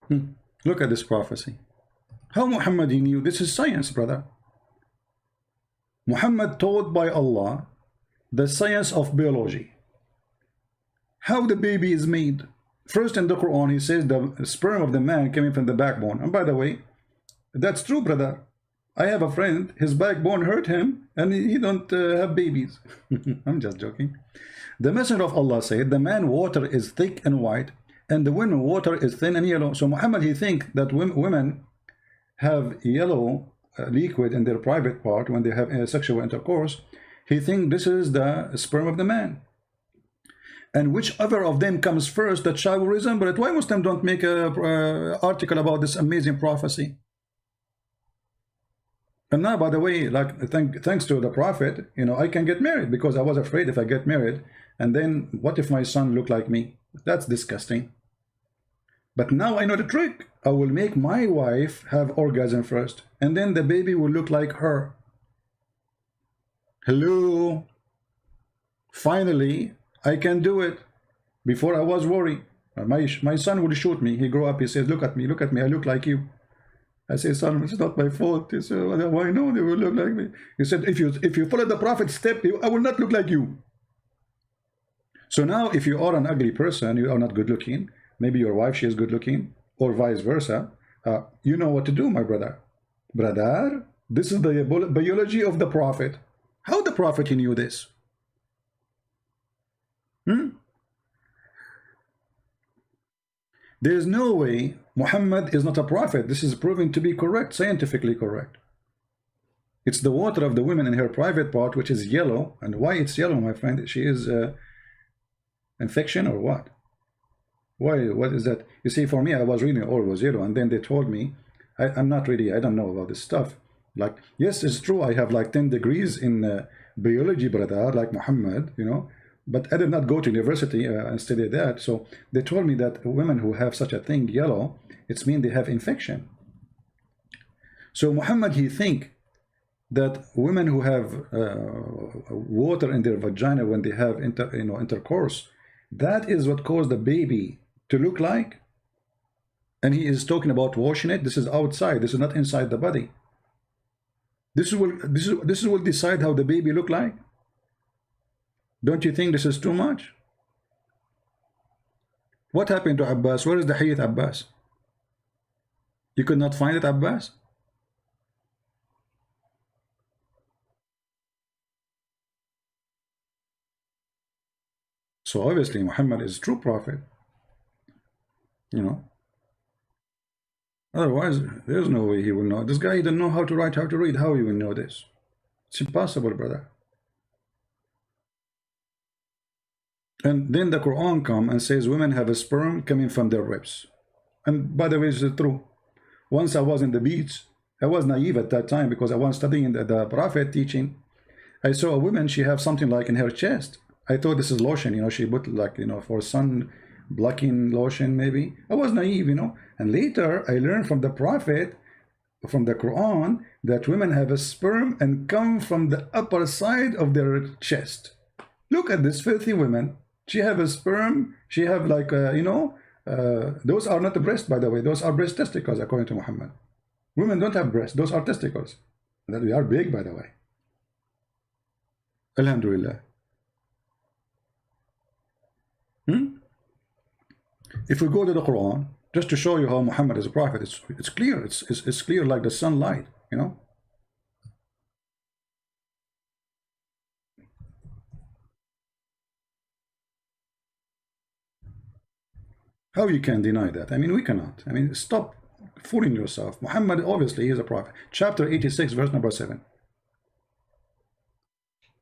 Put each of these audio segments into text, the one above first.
Look at this prophecy. How Muhammad he knew? This is science, brother. Muhammad taught by Allah the science of biology. How the baby is made. First in the Quran, he says the sperm of the man coming from the backbone. And by the way, that's true, brother. I have a friend, his backbone hurt him, and he don't have babies. I'm just joking. The Messenger of Allah said, the man water is thick and white, and the women water is thin and yellow. So Muhammad, he think that women have yellow liquid in their private part when they have sexual intercourse. He think this is the sperm of the man. And whichever of them comes first, that child will resemble it. Why Muslims don't make a article about this amazing prophecy? And now, by the way, like thanks to the Prophet, you know, I can get married because I was afraid if I get married, and then what if my son look like me? That's disgusting. But now I know the trick. I will make my wife have orgasm first, and then the baby will look like her. Hello. Finally, I can do it. Before I was worried. My son will shoot me. He grow up, he says, look at me, I look like you. I say, son, it's not my fault. He said, why no, they will look like me. He said, if you follow the Prophet's step, I will not look like you. So now, if you are an ugly person, you are not good looking, maybe your wife, she is good looking, or vice versa, you know what to do, my brother. Brother, this is the biology of the Prophet. How the Prophet he knew this? There is no way Muhammad is not a prophet. This is proven to be correct, scientifically correct. It's the water of the women in her private part, which is yellow. And why it's yellow, my friend? She is infection or what? Why? What is that? You see, for me, I was reading all was yellow, and then they told me, I'm not really, I don't know about this stuff. Like, yes, it's true. I have like 10 degrees in biology, brother, like Muhammad, you know. But I did not go to university and study that. So they told me that women who have such a thing, yellow, it's mean they have infection. So Muhammad, he think that women who have water in their vagina when they have intercourse, that is what caused the baby to look like. And he is talking about washing it. This is outside. This is not inside the body. This will decide how the baby look like. Don't you think this is too much? What happened to Abbas? Where is the Hadith Abbas? You could not find it, Abbas? So obviously Muhammad is a true prophet. You know. Otherwise, there's no way he will know. This guy didn't know how to write, how to read. How he will know this? It's impossible, brother. And then the Quran comes and says women have a sperm coming from their ribs. And by the way, it's true. Once I was in the beach, I was naive at that time because I was studying the Prophet teaching. I saw a woman, she have something like in her chest. I thought this is lotion, you know, she put like, you know, for sun blocking lotion maybe. I was naive, you know. And later I learned from the Prophet, from the Quran, that women have a sperm and come from the upper side of their chest. Look at this filthy woman. She have a sperm, she have like, you know, those are not the breast, by the way. Those are breast testicles, according to Muhammad. Women don't have breasts. Those are testicles. That we are big, by the way. Alhamdulillah. If we go to the Quran, just to show you how Muhammad is a prophet, it's clear. It's clear like the sunlight, you know. How you can deny that? I mean, we cannot. I mean, stop fooling yourself. Muhammad, obviously, is a prophet. Chapter 86, verse number 7.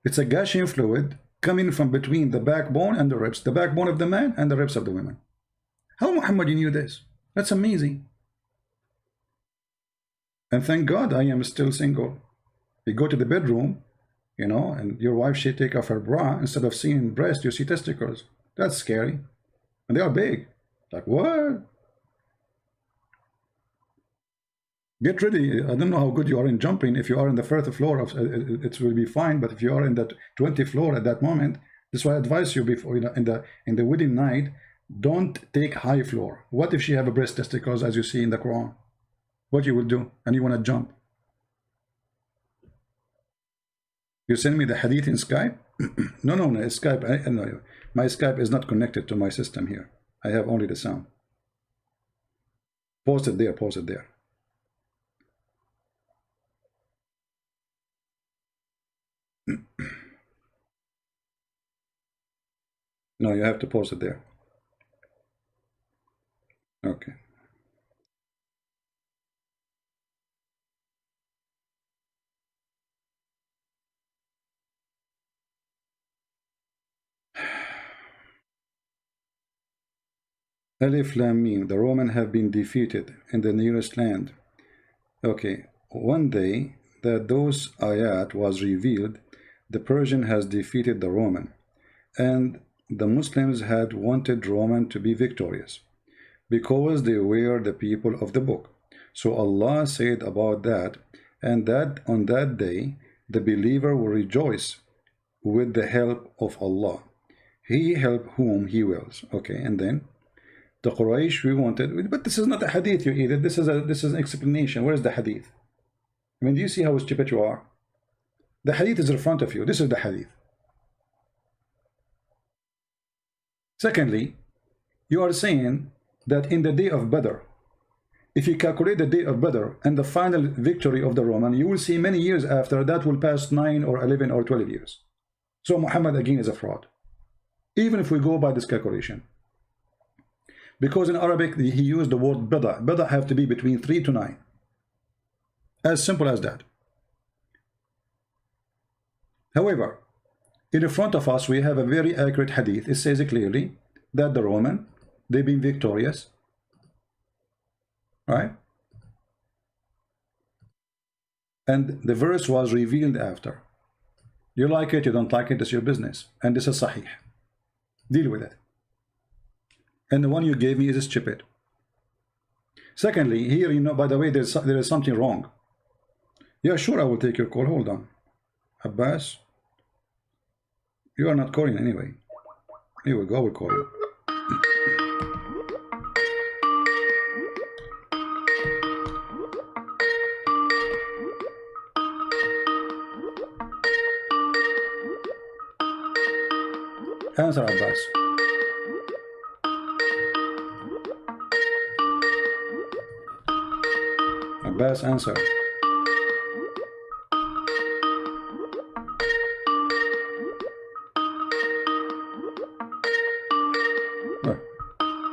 It's a gushing fluid coming from between the backbone and the ribs, the backbone of the man and the ribs of the woman. How Muhammad knew this? That's amazing. And thank God I am still single. You go to the bedroom, you know, and your wife, she take off her bra. Instead of seeing breast, you see testicles. That's scary. And they are big. Like, what? Get ready. I don't know how good you are in jumping. If you are in the first floor, it will be fine. But if you are in that 20th floor at that moment, this is why I advise you before, you know, in the wedding night, Don't take high floor. What if she have a breast testicles, as you see in the Quran? What you will do? And you want to jump? You send me the hadith in Skype? No, Skype. No, my Skype is not connected to my system here. I have only the sound. Post it there. Post it there. No, you have to post it there. Okay. Alif Lam Mim, the Romans have been defeated in the nearest land. Okay, one day that those ayat was revealed, the Persian has defeated the Roman, and the Muslims had wanted Roman to be victorious, because they were the people of the book. So Allah said about that, and that on that day, the believer will rejoice with the help of Allah. He help whom He wills. Okay, and then the Quraysh we wanted, but this is not a hadith you either. This is an explanation. Where is the hadith? I mean, do you see how stupid you are? The hadith is in front of you. This is the hadith. Secondly, you are saying that in the day of Badr, if you calculate the day of Badr and the final victory of the Roman, you will see many years after that will pass 9 or 11 or 12 years. So Muhammad again is a fraud, even if we go by this calculation. Because in Arabic he used the word bida. Bida have to be between 3 to 9. As simple as that. However, in front of us we have a very accurate hadith. It says clearly that the Roman, they've been victorious. Right? And the verse was revealed after. You like it, you don't like it, it's your business. And this is sahih. Deal with it. And the one you gave me is stupid. Secondly, here, you know, by the way, there is something wrong. Yeah, sure, I will take your call. Hold on. Abbas, you are not calling anyway. Here we go, I will call you. Answer, Abbas. Abbas, answer.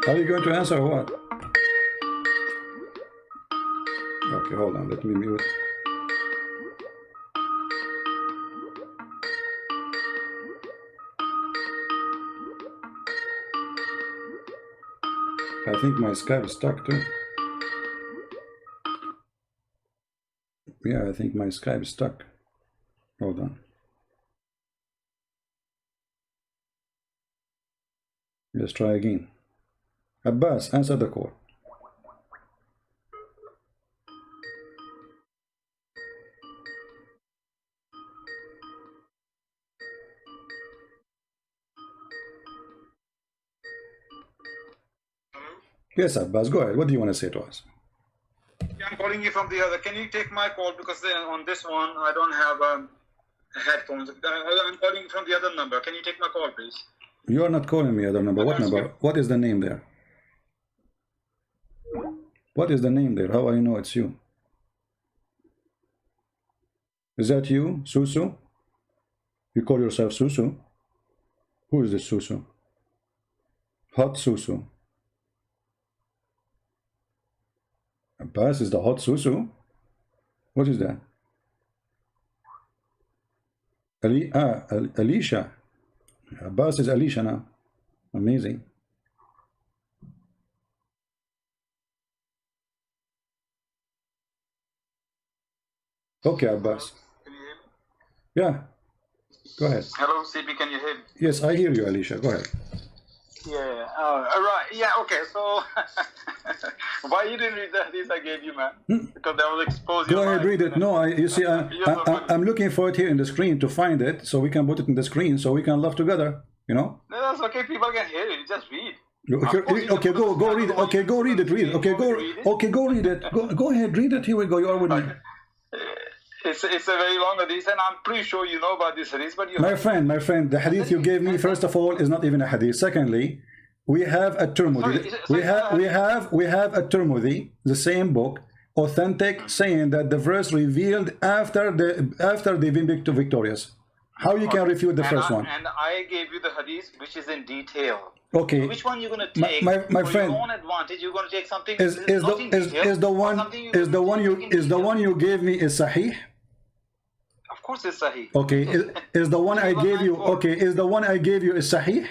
Are you going to answer or what? Okay, hold on, let me mute. I think my Skype is stuck too. Yeah, I think my Skype is stuck. Hold on. Let's try again. Abbas, answer the call. Yes, Abbas, go ahead. What do you want to say to us? Yeah, I'm calling you from the other. Can you take my call? Because on this one, I don't have headphones. I'm calling you from the other number. Can you take my call, please? You are not calling me other number. What number? What is the name there? What is the name there? How I know it's you? Is that you, Susu? You call yourself Susu? Who is this Susu? Hot Susu. Abbas is the hot Susu? What is that? Alicia. Abbas is Alicia now. Amazing. Okay, Abbas. Can you hear me? Yeah. Go ahead. Hello, CP, can you hear me? Yes, I hear you, Alicia. Go ahead. Yeah. Right. Yeah. Okay. So, why you didn't read the hadith I gave you, man? Because that will expose you. Go ahead, read it. No, you see, I'm looking for it here in the screen to find it, so we can put it in the screen, so we can laugh together. You know. No, that's okay. People can hear it. Just read. Okay, go read it. Okay, go read it. Read it. Okay, go read it. Go ahead, read it. Here we go. You are with me. It's a very long hadith, and I'm pretty sure you know about this hadith. But my friend, the hadith you gave me, first of all, is not even a hadith. Secondly, we have a Tirmidhi. We have a Tirmidhi, the same book, authentic, saying that the verse revealed after they've been victorious. How you can refute the first one? And I gave you the hadith, which is in detail. Okay. So which one you're going to take? My for friend, your own advantage, you're going to take something. Is the one you gave me is sahih? Of course, it's sahih. Okay. Is the one I gave you? Okay. Is the one I gave you is sahih?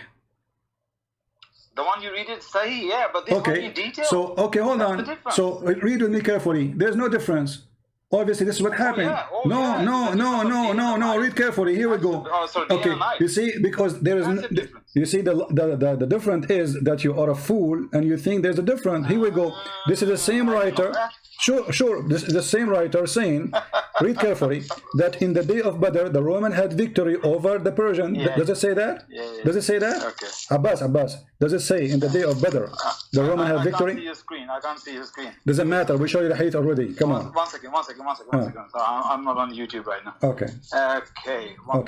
The one you read is sahih, yeah. But this one in detail. So okay, hold on. So read with me carefully. There's no difference. Obviously, this is what happened. No. Read carefully. Here we go. Okay. You see, because there is. You see, the difference is that you are a fool and you think there's a difference. Here we go. This is the same writer. Sure. This is the same writer saying, read carefully, that in the day of Badr, the Roman had victory over the Persian. Does it say that? Does it say that? Okay. Abbas. Does it say in the day of Badr, the Roman had victory? I can't see your screen. Doesn't matter. We show you the hadith already. Come on. One second. So I'm not on YouTube right now. Okay. One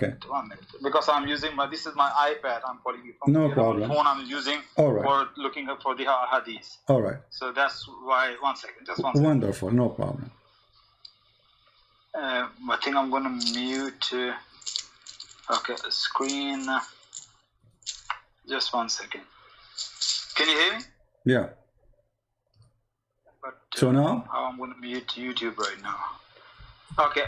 minute. Because I'm using this is my iPad. I'm calling you from no problem. phone I'm using for looking up for the hadith. All right. So that's why. Just one second. Wonderful. No problem. I think I'm going to mute. Okay, screen. Just 1 second. Can you hear me? Yeah. But, so now? I'm going to mute YouTube right now. Okay.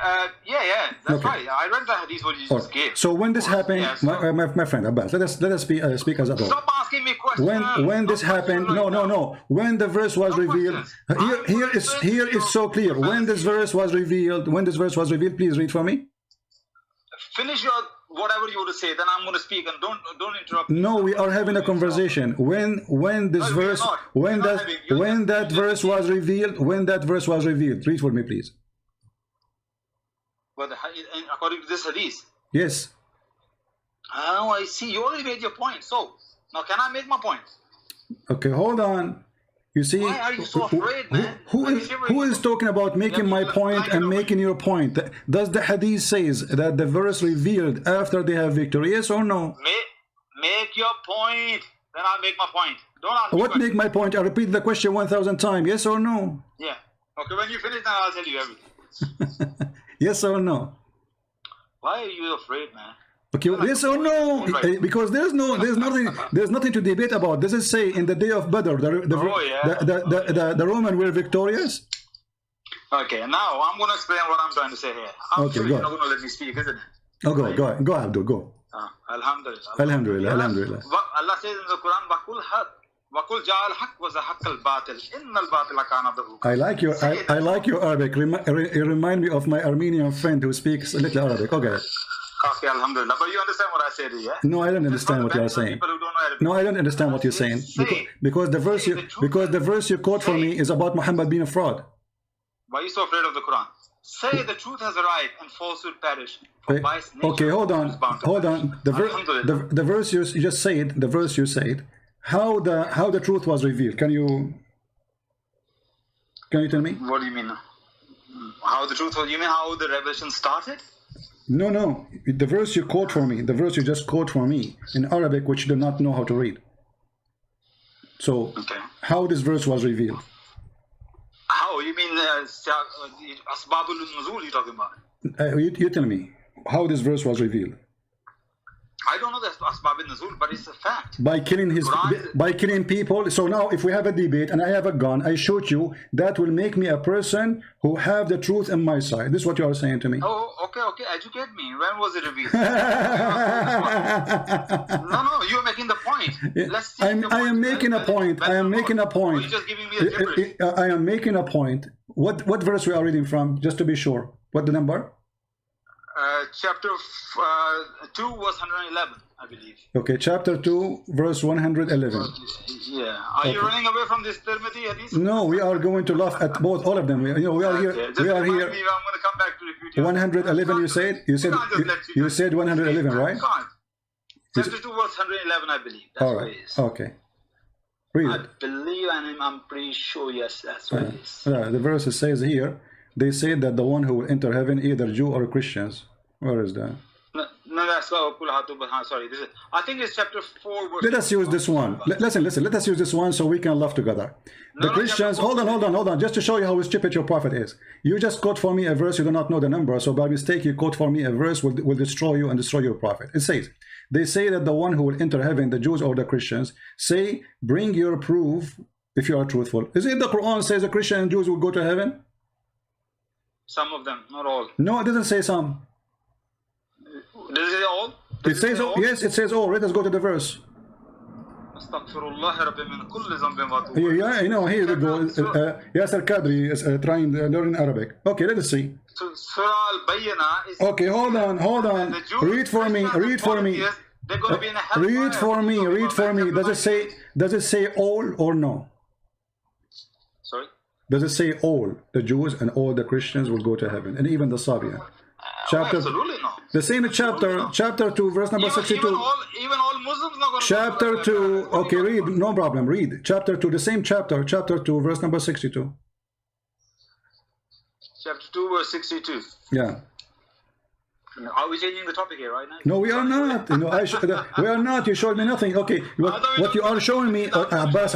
That's right. I read the hadith what you just gave. So when this happened, my friend Abbas, let us speak as adults. Stop asking me questions. When this happened, no. When the verse was revealed, here is so clear. When this verse was revealed, please read for me. Finish your whatever you want to say, then I'm going to speak, and don't interrupt. No, we are having a conversation. When that verse was revealed, read for me, please. But according to this hadith. Yes. Oh, I see. You already made your point. So now, can I make my point? Okay, hold on. You see, why are you so afraid, man? Who is talking about making my point and making your point? Does the hadith says that the verse revealed after they have victory? Yes or no? Make your point. Then I'll make my point. Don't ask what make my point? I repeat the question 1,000 times. Yes or no? Yeah. Okay, when you finish, then I'll tell you everything. Yes or no? Why are you afraid, man? Okay, yes or no? Because there's nothing to debate about. Does it say in the day of Badr the Roman were victorious? Okay, now I'm going to explain what I'm trying to say here. I'm sure you're not going to let me speak, isn't it? Oh, go Abdul, go. Alhamdulillah. Allah says in the Quran, I like your Arabic. You remind me of my Armenian friend who speaks a little Arabic. Okay. Okay, alhamdulillah. But you understand what I said, yeah? No, I don't understand what you are saying. No, I don't understand what you're saying. Because the verse you quote for me is about Muhammad being a fraud. Why are you so afraid of the Quran? Say the truth has arrived and falsehood perish. Okay, hold on. The verse you just said, how the truth was revealed. Can you tell me? What do you mean? How the truth was? You mean how the revelation started? No. The verse you quote for me, the verse you just quote for me in Arabic, which do not know how to read. So, how this verse was revealed? How? You mean Asbabul Nuzul you're talking about? You tell me how this verse was revealed. I don't know the Asbab al-Nuzul, but it's a fact. By killing people. So now if we have a debate and I have a gun, I shoot you, that will make me a person who have the truth on my side. This is what you are saying to me. Oh, okay. Educate me. When was it revealed? No, you're making the point. Let's see. I am making a point. I am making a point. You're just giving me a gibberish. I am making a point. What verse we are reading from, just to be sure? What the number? Chapter 2, verse 111, I believe. Okay, chapter 2, verse 111. Yeah. Are you running away from this Tirmidhi hadith? No, we are going to laugh at all of them. We are here. We are here. I'm going to come back to repeat you. 111. You said 111, right? Chapter 2, verse 111, I believe. That's all right. Okay. Read I it. believe, and I'm pretty sure, yes, that's what it is. The verse says here, they say that the one who will enter heaven, either Jew or Christians. Where is that? No, that's what. Sorry, this is. I think it's chapter 4. Verse Let us use this one. Listen. Let us use this one so we can laugh together. The Christians. Hold on. Just to show you how stupid your prophet is. You just quote for me a verse. You do not know the number. So by mistake, you quote for me a verse will destroy you and destroy your prophet. It says, they say that the one who will enter heaven, the Jews or the Christians, say, bring your proof if you are truthful. Is it the Quran says the Christians and Jews will go to heaven? Some of them, not all. No, it doesn't say some. Does it say all? It says all? Yes, it says all. Let us go to the verse. Yeah, you know, here we go. Yasser Kadri is trying to learn Arabic. Okay, let us see. Okay, hold on. Read for me. Read for me. Does it say all or no? Sorry? Does it say all the Jews and all the Christians will go to heaven, and even the Sabian? Chapter, absolutely no. The same chapter, chapter 2, verse number 62. Even all Muslims not going to Chapter 2, okay, read, no problem, read. Chapter 2, the same chapter, chapter 2, verse number 62. Chapter 2, verse 62. Yeah. Are we changing the topic here right now? No, we are not. No, we are not. You showed me nothing. Okay, what you are showing me, Abbas,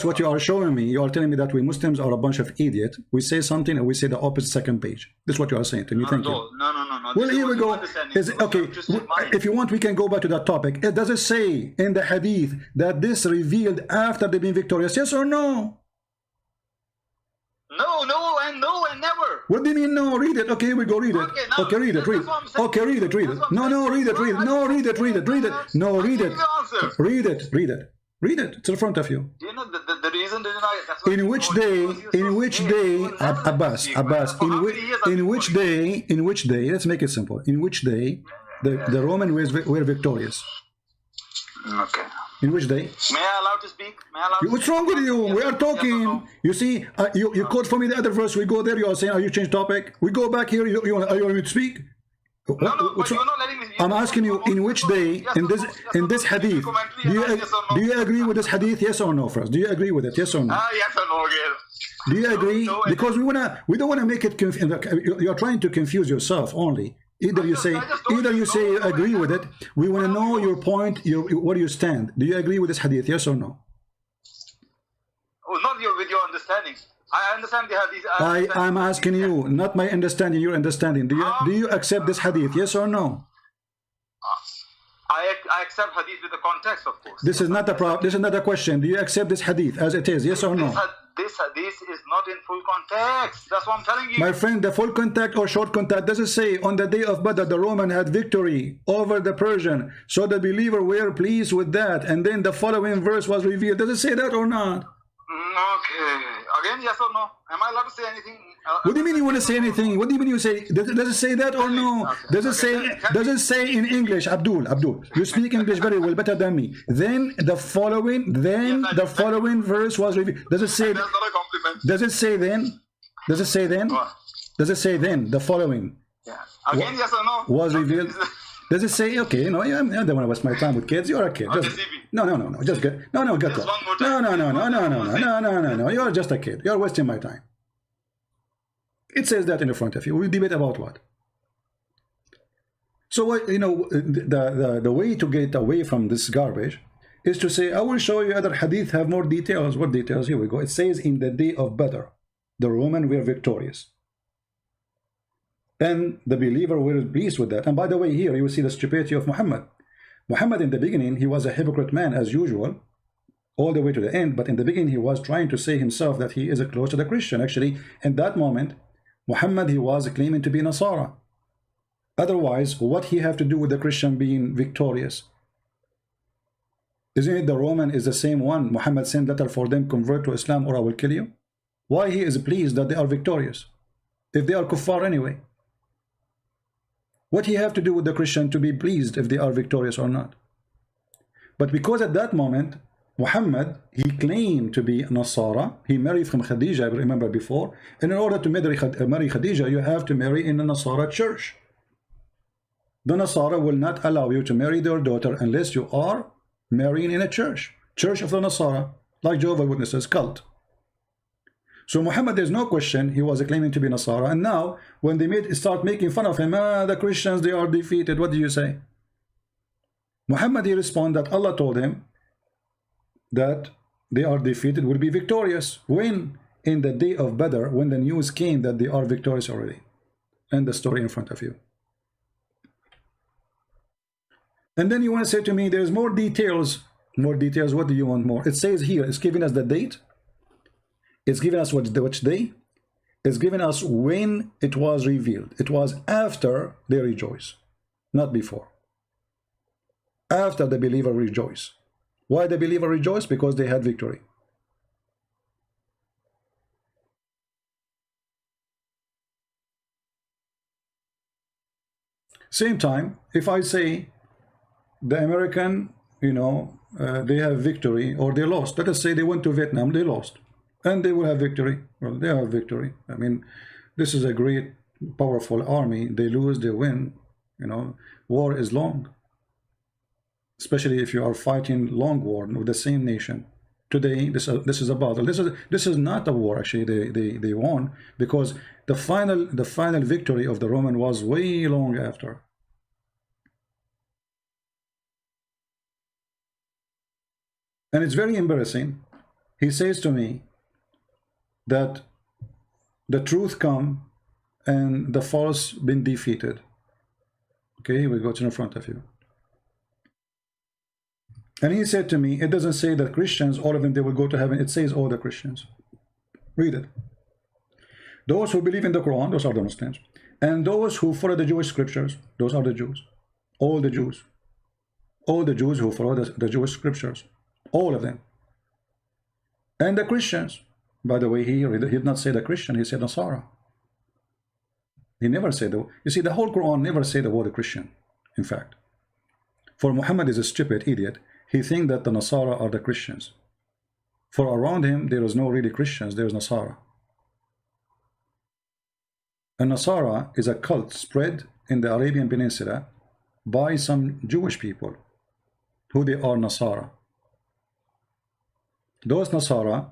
what you are showing me, you are telling me that we Muslims are a bunch of idiots. We say something and we say the opposite second page. This is what you are saying to me. Thank you. No. Well, here we go. Okay, if you want, we can go back to that topic. Does it say in the Hadith that this revealed after they've been victorious? Yes or no? No, and never. What do you mean no? Read it. Okay, here we go. Read it. Okay, read it. Okay, read it. No, read it. No, read it. No, read it. Read it. It's in front of you. Do you know the reason? In which day, Abbas, in which day, let's make it simple. In which day the Romans were victorious? Okay. In which day? May I allow to speak? What's wrong with you? We are talking. You see, you quote for me the other verse. We go there. You are saying, "Are you change topic?" We go back here. You want me to speak? No, but you're not letting me. I'm asking you, in which day in this hadith? Do you agree with this hadith? Yes or no? First, do you agree with it? Yes or no? Yes or no again. Do you agree? Because we don't want to make it. You're trying to confuse yourself only. Either you say you agree with it. We want to know your point, where you stand. Do you agree with this hadith? Yes or no? Oh, not with your understanding. I understand the hadith. I'm asking you, not my understanding, your understanding. Do you accept this hadith? Yes or no? I accept hadith with the context, of course. This is not a problem. This is not a question. Do you accept this hadith as it is? Yes or no? This hadith is not in full context. That's what I'm telling you. My friend, the full contact or short contact doesn't say on the day of Badr the Roman had victory over the Persian, so the believer were pleased with that, and then the following verse was revealed. Does it say that or not? Okay. Again, yes or no? Am I allowed to say anything? What do you mean you want to say anything? What do you mean you say? Does it say that or no? Does it say in English, Abdul, you speak English very well, better than me. Then the following verse was revealed. Does it say? That's not a compliment. Does it say then? Does it say then? What? Does it say then the following? Yeah. Again, yes or no? Was revealed. Does it say, okay, you know, I don't want to waste my time with kids. You're a kid. Just, no. Just get, no, get up. No. You're just a kid. You're wasting my time. It says that in front of you. We debate about what? So, you know, the way to get away from this garbage is to say, I will show you other hadith have more details. What details? Here we go. It says in the day of Badr, the Roman were victorious. And the believer were pleased with that. And by the way, here you see the stupidity of Muhammad. Muhammad in the beginning, he was a hypocrite man as usual, all the way to the end. But in the beginning, he was trying to say himself that he is close to the Christian. Actually, in that moment, Muhammad, he was claiming to be Nasara. Otherwise, what he have to do with the Christian being victorious? Isn't it the Roman is the same one? Muhammad sent letter for them, convert to Islam or I will kill you. Why he is pleased that they are victorious? If they are kuffar anyway. What he have to do with the Christian to be pleased if they are victorious or not? But because at that moment, Muhammad, he claimed to be Nasara. He married from Khadija, I remember before. And in order to marry Khadija, you have to marry in a Nasara church. The Nasara will not allow you to marry their daughter unless you are marrying in a church of the Nasara, like Jehovah's Witnesses cult. So Muhammad, there's no question he was claiming to be Nasara, and now when they start making fun of him, the Christians, they are defeated, what do you say? Muhammad, he responded that Allah told him that they are defeated, will be victorious. When? In the day of Badr, when the news came that they are victorious already. And the story in front of you. And then you want to say to me, there's more details. More details, what do you want more? It says here, it's giving us the date. It's giving us which day. It's giving us when it was revealed. It was after they rejoice, not before. After the believer rejoice. Why the believer rejoice? Because they had victory. Same time, if I say the American, they have victory or they lost. Let us say they went to Vietnam, they lost. And they will have victory. Well, they have victory. I mean, this is a great, powerful army. They lose, they win. War is long. Especially if you are fighting long war with the same nation. Today, this is a battle. This is not a war. Actually, they won because the final victory of the Roman was way long after. And it's very embarrassing. He says to me that the truth come and the false been defeated. Okay, here we go, it's in front of you. And he said to me, it doesn't say that Christians, all of them, they will go to heaven. It says all the Christians. Read it. Those who believe in the Quran, those are the Muslims. And those who follow the Jewish scriptures, those are the Jews. All the Jews. All the Jews who follow the Jewish scriptures. All of them. And the Christians. By the way, he did not say the Christian, he said Nasara. He never said you see, the whole Quran never said the word Christian, in fact. For Muhammad is a stupid idiot. He thinks that the Nasara are the Christians. For around him, there is no really Christians, there is Nasara. And Nasara is a cult spread in the Arabian Peninsula by some Jewish people, who they are Nasara. Those Nasara,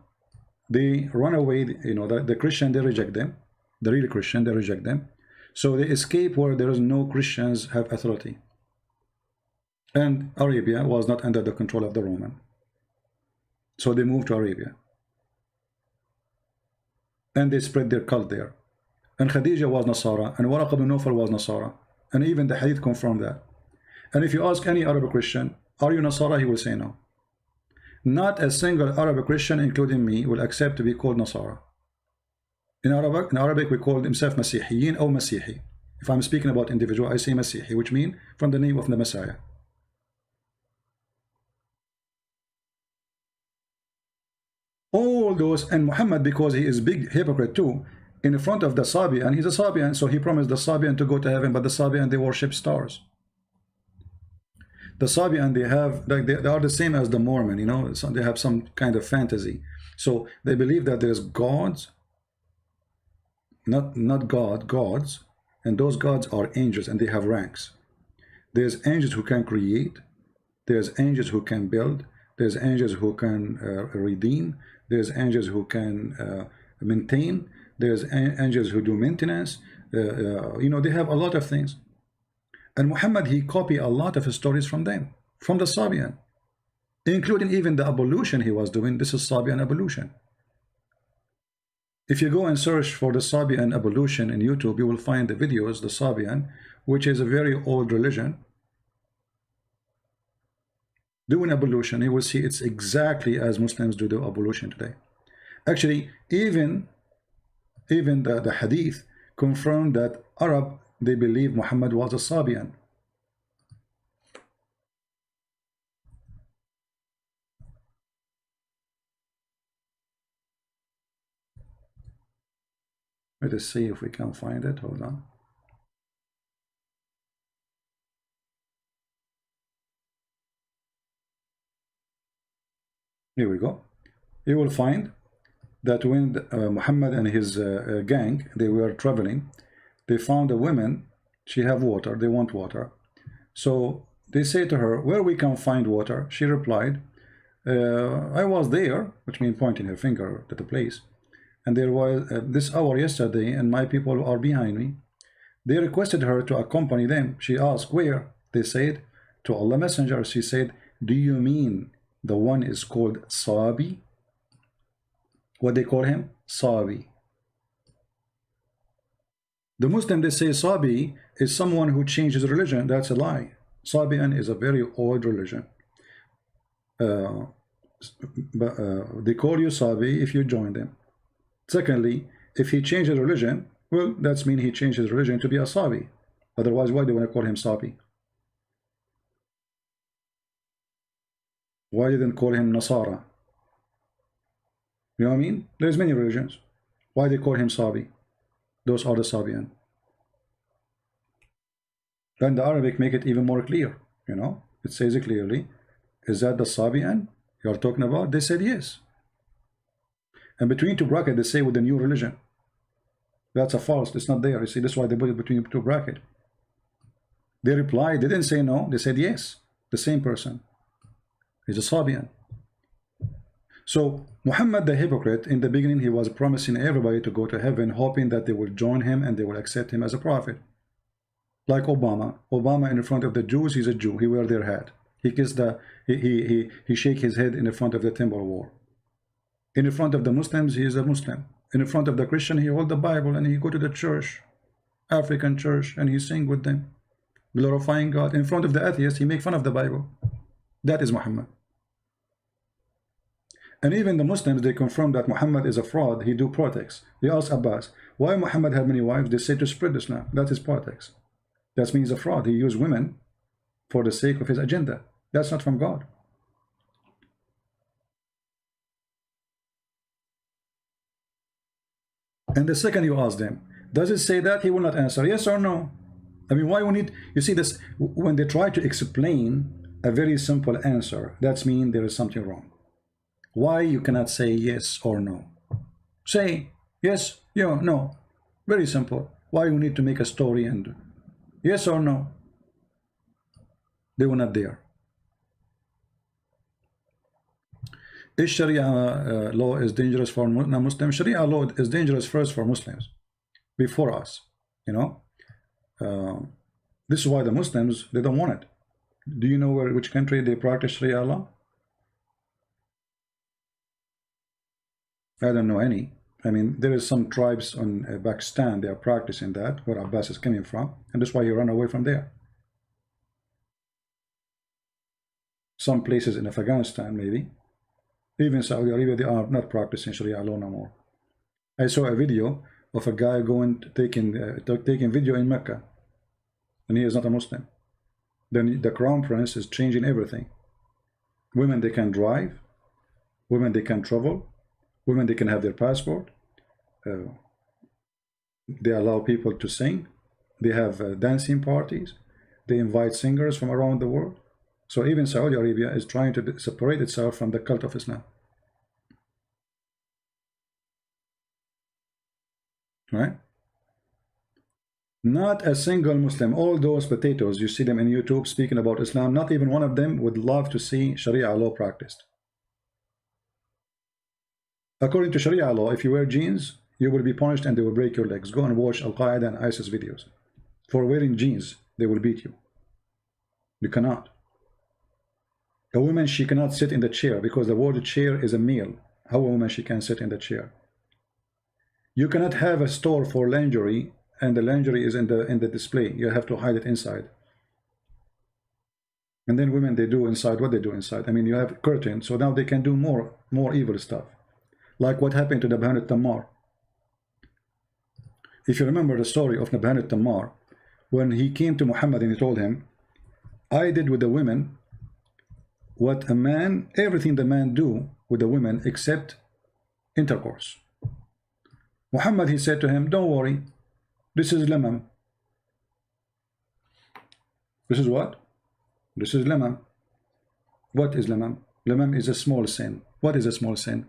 they run away, the Christian, they reject them. The real Christian, they reject them. So they escape where there is no Christians have authority. And Arabia was not under the control of the Roman. So they moved to Arabia. And they spread their cult there. And Khadija was Nasara, and Waraq ibn Nawfal was Nasara. And even the Hadith confirmed that. And if you ask any Arab Christian, are you Nasara? He will say no. Not a single Arab Christian, including me, will accept to be called Nasara. In Arabic we call themselves Masihiyin or Masihi. If I'm speaking about individual, I say Masihi, which means from the name of the Messiah. All those, and Muhammad, because he is big hypocrite too, in front of the Sabian, he's a Sabian, so he promised the Sabian to go to heaven, but the Sabian, they worship stars. The Sabian, they have, like, they are the same as the Mormon, so they have some kind of fantasy. So they believe that there's gods, not God, gods, and those gods are angels, and they have ranks. There's angels who can create, there's angels who can build, there's angels who can redeem, there's angels who can maintain, there's angels who do maintenance, they have a lot of things. And Muhammad, he copied a lot of stories from them, from the Sabian, including even the ablution he was doing. This is Sabian ablution. If you go and search for the Sabian ablution in YouTube, you will find the videos, the Sabian, which is a very old religion, doing ablution. You will see it's exactly as Muslims do the ablution today. Actually, even the Hadith confirmed that Arab, they believe Muhammad was a Sabian. Let us see if we can find it. Hold on. Here we go. You will find that when Muhammad and his gang, they were traveling, they found a woman, she have water, they want water. So They say to her, where we can find water? She replied, I was there, which means pointing her finger to the place, and there was this hour yesterday, and my people are behind me. They requested her to accompany them. She asked, where? They said, to Allah Messenger. She said, do you mean the one is called Sabi? What they call him? Sabi. The Muslim, they say Sabi is someone who changes religion. That's a lie. Sabian is a very old religion. They call you Sabi if you join them. Secondly, if he changes religion, well, that's mean he changed his religion to be a Sabi. Otherwise, why do you want to call him Sabi? Why didn't call him Nasara? You know what I mean? There's many religions. Why they call him Sabi? Those are the Sabian. And the Arabic make it even more clear. You know, it says it clearly. Is that the Sabian you are talking about? They said yes. And between two brackets, they say with the new religion. That's a false. It's not there. You see, that's why they put it between two brackets. They replied. They didn't say no. They said yes. The same person. He's a Sabian. So Muhammad the hypocrite, in the beginning, he was promising everybody to go to heaven, hoping that they will join him and they will accept him as a prophet. Like Obama. Obama in front of the Jews, he's a Jew. He wear their hat. He kissed the he shake his head in the front of the temple wall. In front of the Muslims, he is a Muslim. In front of the Christian, he hold the Bible and he go to the church, African church, and he sing with them, glorifying God. In front of the atheist, he make fun of the Bible. That is Muhammad. And even the Muslims, they confirm that Muhammad is a fraud. He do politics. They ask Abbas, why Muhammad have many wives? They say to spread Islam. That is politics. That means a fraud. He used women for the sake of his agenda. That's not from God. And the second you ask them, does it say that? He will not answer yes or no. I mean, why we need, you see this, when they try to explain a very simple answer, that means there is something wrong. Why you cannot say yes or no? Say yes, yeah, no. Very simple. Why you need to make a story and yes or no? They were not there. Is Sharia law is dangerous for non-Muslims? Sharia law is dangerous first for Muslims, before us. You know, this is why the Muslims, they don't want it. Do you know which country they practice Sharia law? I don't know any. I mean, there is some tribes on Pakistan, they are practicing that, where Abbas is coming from, and that's why he ran away from there. Some places in Afghanistan, maybe. Even Saudi Arabia, they are not practicing Sharia law no more. I saw a video of a guy taking video in Mecca, and he is not a Muslim. Then the crown prince is changing everything. Women, they can drive. Women, they can travel. Women, they can have their passport. They allow people to sing. They have dancing parties. They invite singers from around the world. So even Saudi Arabia is trying to separate itself from the cult of Islam. Right? Not a single Muslim, all those potatoes, you see them in YouTube speaking about Islam, not even one of them would love to see Sharia law practiced. According to Sharia law, if you wear jeans, you will be punished and they will break your legs. Go and watch Al-Qaeda and ISIS videos. For wearing jeans, they will beat you. You cannot. A woman, she cannot sit in the chair because the word chair is a male. How a woman, she can sit in the chair? You cannot have a store for lingerie and the lingerie is in the display. You have to hide it inside. And then women, they do inside what they do inside. I mean, you have curtains, so now they can do more evil stuff. Like what happened to Nabhan al-Tammar. If you remember the story of Nabhan al-Tammar, when he came to Muhammad and he told him, I did with the women what a man, everything the man do with the women except intercourse. Muhammad, he said to him, don't worry, this is lamam. This is what? This is lamam. What is lamam? Lamam is a small sin. What is a small sin?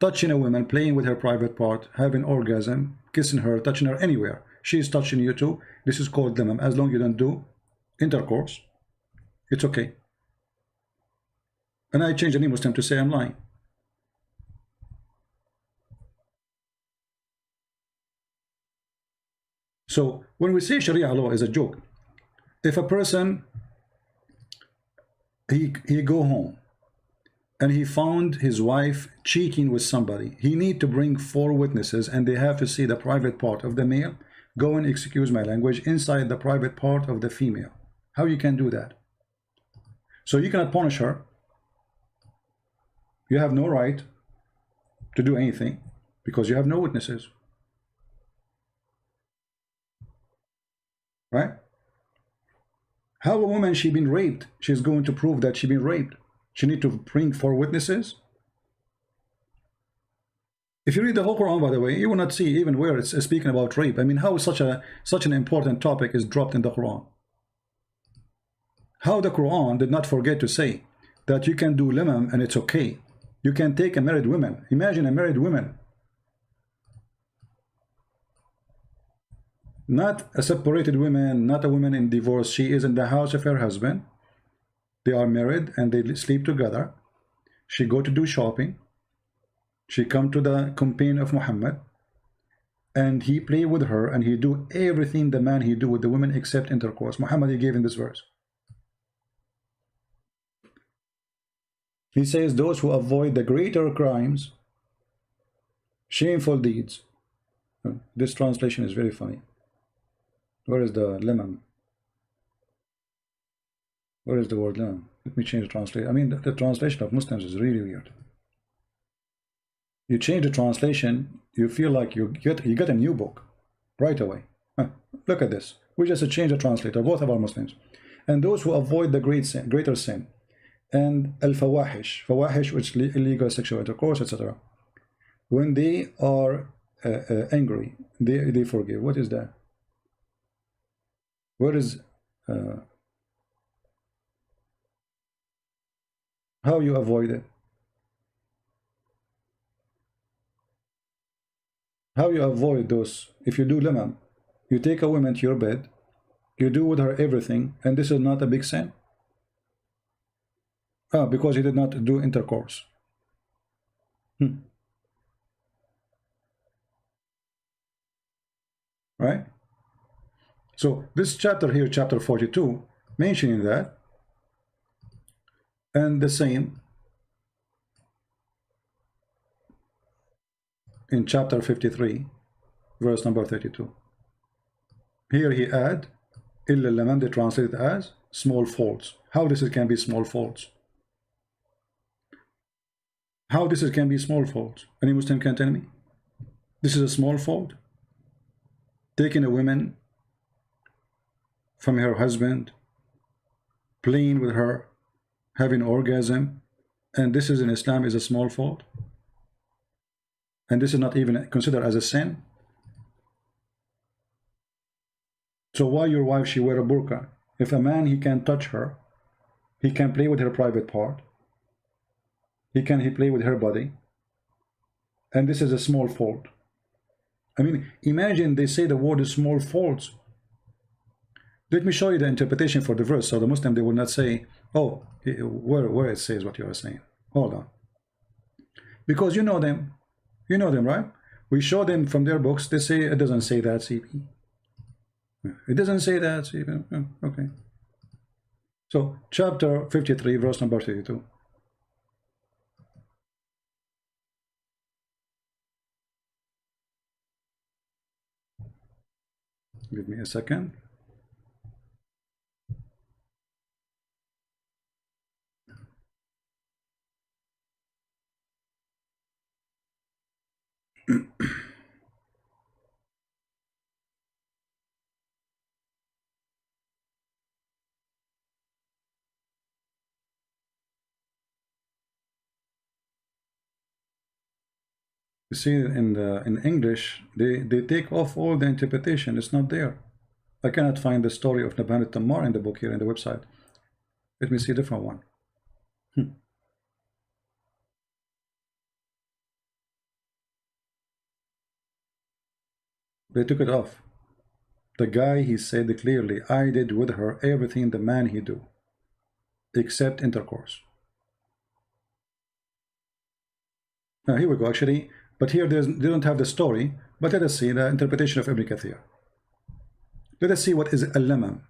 Touching a woman, playing with her private part, having orgasm, kissing her, touching her anywhere. She is touching you too. This is called lamam. As long as you don't do intercourse, It's okay. And I change any Muslim to say I'm lying. So when we say Sharia law is a joke, if a person he go home and he found his wife cheating with somebody, he need to bring 4 witnesses, and they have to see the private part of the male go and, excuse my language, inside the private part of the female. How you can do that? So you cannot punish her. You have no right to do anything because you have no witnesses. Right? How a woman, she been raped, she's going to prove that she been raped? She need to bring 4 witnesses? If you read the whole Quran, by the way, you will not see even where it's speaking about rape. I mean, how such an important topic is dropped in the Quran? How the Quran did not forget to say that you can do limam and it's okay. You can take a married woman. Imagine a married woman, not a separated woman, not a woman in divorce. She is in the house of her husband. They are married and they sleep together. She go to do shopping. She come to the companion of Muhammad, and he play with her, and he do everything the man he do with the women except intercourse. Muhammad, he gave in this verse. He says those who avoid the greater crimes, shameful deeds. This translation is very funny. Where is the lemon? Where is the word lemon? Let me change the translation. I mean, the translation of Muslims is really weird. You change the translation, you feel like you get a new book right away. Look at this. We just changed the translator, both of our Muslims. And those who avoid the greater sin, and al-fawahish, fawahish, which is illegal sexual intercourse, etc. When they are angry, they forgive. What is that? Where is how you avoid it? How you avoid those? If you do limam, you take a woman to your bed, you do with her everything, and this is not a big sin? Because he did not do intercourse. Right? So this chapter here, chapter 42, mentioning that, and the same in chapter 53, verse number 32. Here he add, illa lamam, they translate it as small faults. How this can be small faults? How this can be small faults? Any Muslim can tell me? This is a small fault? Taking a woman from her husband, playing with her, having orgasm, and this is in Islam is a small fault? And this is not even considered as a sin? So why your wife, she wear a burqa? If a man, he can touch her, he can play with her private part, he play with her body, and this is a small fault. I mean, imagine they say the word is small faults. Let me show you the interpretation for the verse, so the Muslim, they will not say, oh, where it says what you are saying. Hold on. Because you know them, right? We show them from their books, they say it doesn't say that, CP. It doesn't say that, CP. Okay. So, chapter 53, verse number 32. Give me a second. You see, in English, they take off all the interpretation. It's not there. I cannot find the story of Nabhan al-Tammar in the book here in the website. Let me see a different one. They took it off. The guy, he said clearly, I did with her everything the man he do. except intercourse. Now here we go actually, but here they don't have the story, but let us see the interpretation of Ibn Kathir. Let us see what is al-lamam.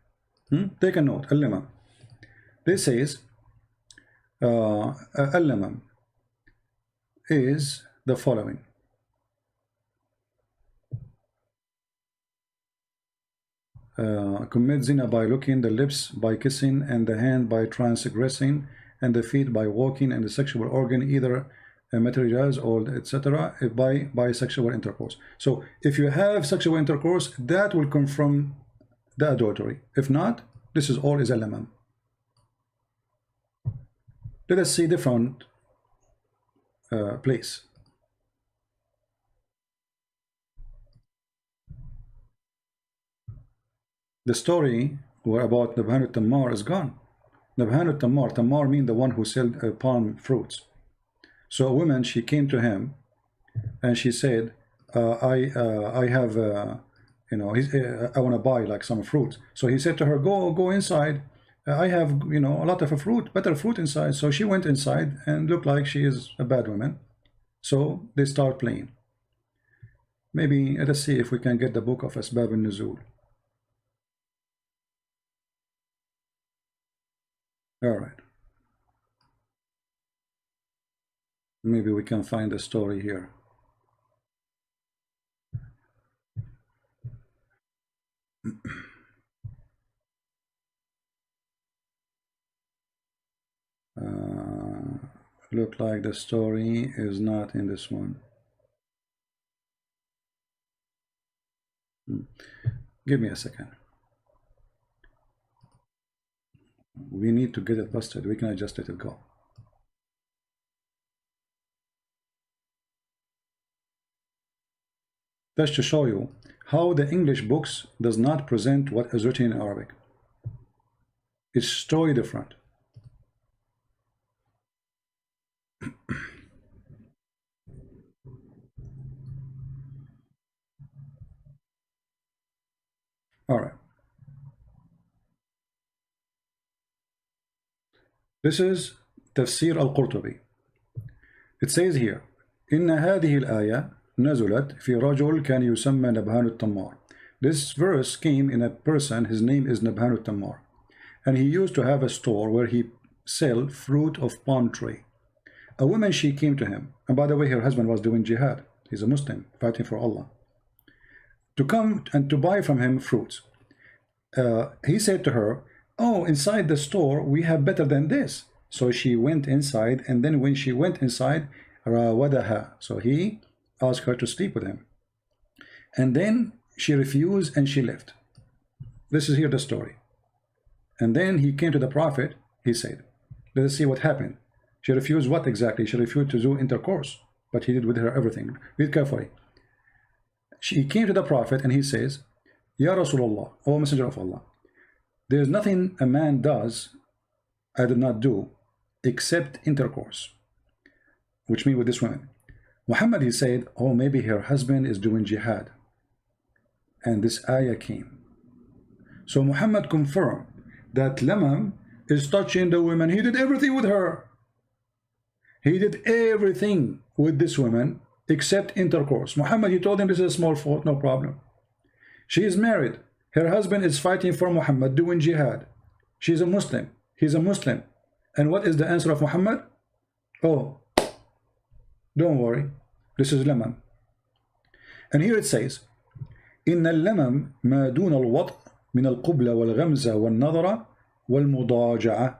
Take a note, al-lamam. This says al-lamam is the following. Commit zina by looking, the lips by kissing, and the hand by transgressing, and the feet by walking, and the sexual organ either materials or etc. by sexual intercourse. So if you have sexual intercourse, that will come from the adultery. If not, this is all is a lamam. Let us see different place. The story about Nabhan al-Tammar is gone. Nabhan al-Tammar, Tammar means the one who sold palm fruits. So a woman, she came to him and she said, I have, you know, I want to buy like some fruit. So he said to her, go inside. I have, you know, a lot of fruit, better fruit inside. So she went inside and looked like she is a bad woman. So they start playing. Maybe let us see if we can get the book of Asbab al-Nuzul. All right. Maybe we can find a story here. Look like the story is not in this one. Give me a second. We need to get it busted. We cannot just let it go. That's to show you how the English books does not present what is written in Arabic. It's totally different. All right. This is Tafsir al-Qurtubi. It says here, إن هذه الآية نزلت في رجل كان يسمى نبهان التمار. This verse came in a person, his name is Nabhan al-Tammar, and he used to have a store where he sell fruit of palm tree. A woman, she came to him, and by the way, her husband was doing jihad. He's a Muslim, fighting for Allah, to come and to buy from him fruits. He said to her, oh, inside the store we have better than this. So she went inside, and then when she went inside, rawadaha, so he asked her to sleep with him, and then she refused and she left. This is here the story. And then he came to the Prophet. He said, let us see what happened. She refused what exactly? She refused to do intercourse, but he did with her everything. Read carefully. She came to the Prophet and he says, Ya Rasulullah, O Messenger of Allah, there is nothing a man does I did not do except intercourse, which means with this woman. Muhammad, he said, oh, maybe her husband is doing jihad, and this ayah came. So Muhammad confirmed that lamam is touching the woman. He did everything with her. He did everything with this woman except intercourse. Muhammad, he told him this is a small fault, no problem. She is married. Her husband is fighting for Muhammad, doing jihad. She's a Muslim. He's a Muslim. And what is the answer of Muhammad? Oh, don't worry. This is lamam. And here it says, إن اللمم ما دون الوطء من القبلة والغمزة والنظرة والمضاجعة.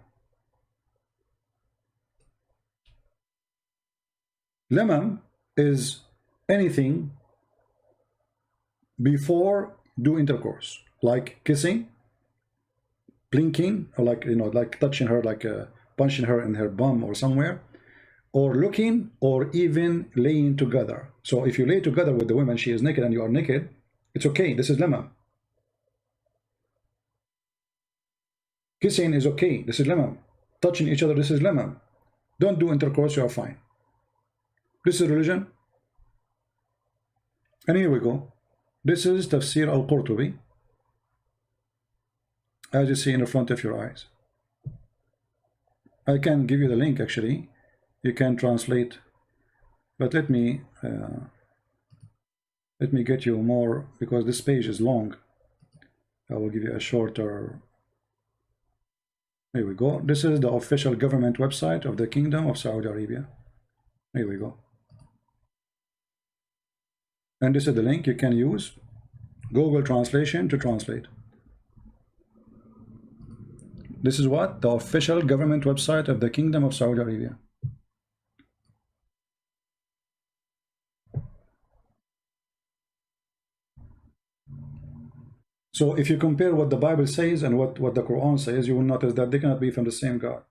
Lamam is anything before do intercourse, like kissing, blinking, or like, you know, like touching her, like punching her in her bum or somewhere, or looking, or even laying together. So if you lay together with the woman, she is naked and you are naked, it's okay. This is lamam. Kissing is okay. This is lamam. Touching each other, this is lamam. Don't do intercourse, you are fine. This is religion. And here we go. This is Tafsir al-Qurtubi, as you see in the front of your eyes. I can give you the link actually. You can translate, but let me get you more, because this page is long. I will give you a shorter. Here we go. This is the official government website of the Kingdom of Saudi Arabia. Here we go. And this is the link you can use Google Translation to translate. This is what? The official government website of the Kingdom of Saudi Arabia. So if you compare what the Bible says and what the Quran says, you will notice that they cannot be from the same God.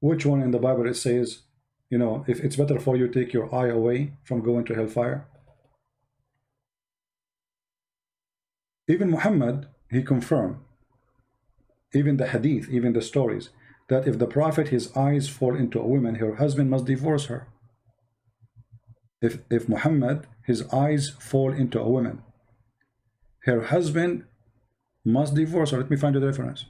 Which one in the Bible it says, you know, if it's better for you to take your eye away from going to hellfire? Even Muhammad, he confirmed, even the Hadith, even the stories, that if the Prophet, his eyes fall into a woman, her husband must divorce her. If Muhammad, his eyes fall into a woman, her husband must divorce her. Let me find the reference.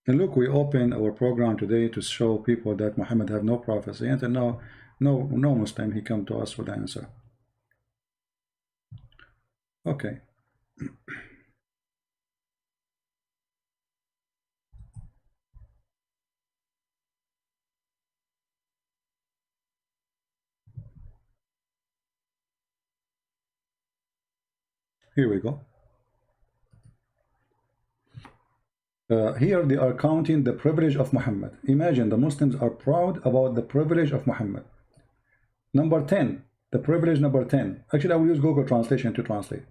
And look, we open our program today to show people that Muhammad have no prophecy, and no Muslim he come to us with the answer. Okay. Here we go. Here they are counting the privilege of Muhammad. Imagine the Muslims are proud about the privilege of Muhammad. Number 10, the privilege number 10. Actually, I will use Google Translation to translate.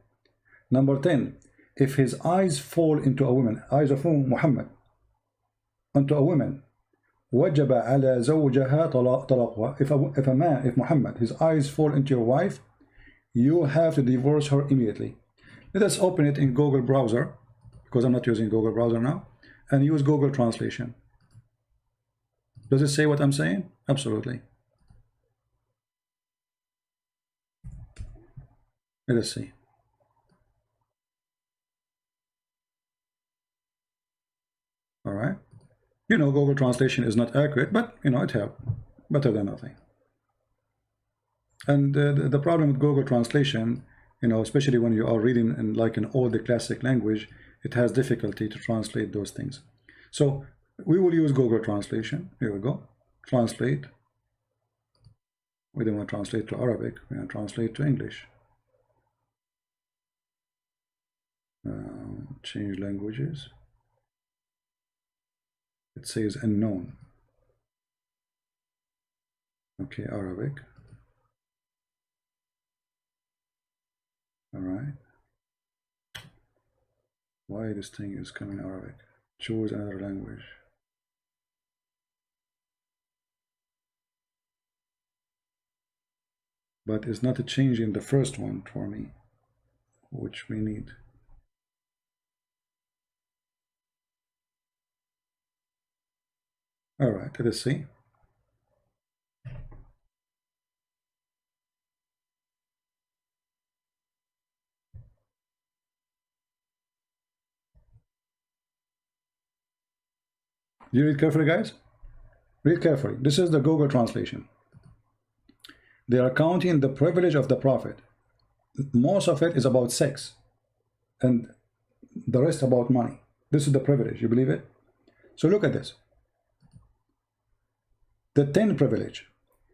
Number 10, if his eyes fall into a woman, eyes of whom? Muhammad, into a woman, وجب على زوجها طلاقها. If a man, if Muhammad, his eyes fall into your wife, you have to divorce her immediately. Let us open it in Google browser, because I'm not using Google browser now, and use Google Translation. Does it say what I'm saying? Absolutely. Let us see. All right. You know, Google Translation is not accurate, but you know, it helps. Better than nothing. And the problem with Google Translation, you know, especially when you are reading in like an old classic language, it has difficulty to translate those things. So we will use Google Translation. Here we go. Translate. We don't want to translate to Arabic. We want to translate to English. Change languages. It says unknown. Okay, Arabic. All right. Why this thing is coming Arabic? Choose another language. But it's not a change in the first one for me, which we need. All right, let us see. You read carefully, guys. Read carefully. This is the Google Translation. They are counting the privilege of the Prophet. Most of it is about sex, and the rest about money. This is the privilege. You believe it? So look at this. The 10th privilege.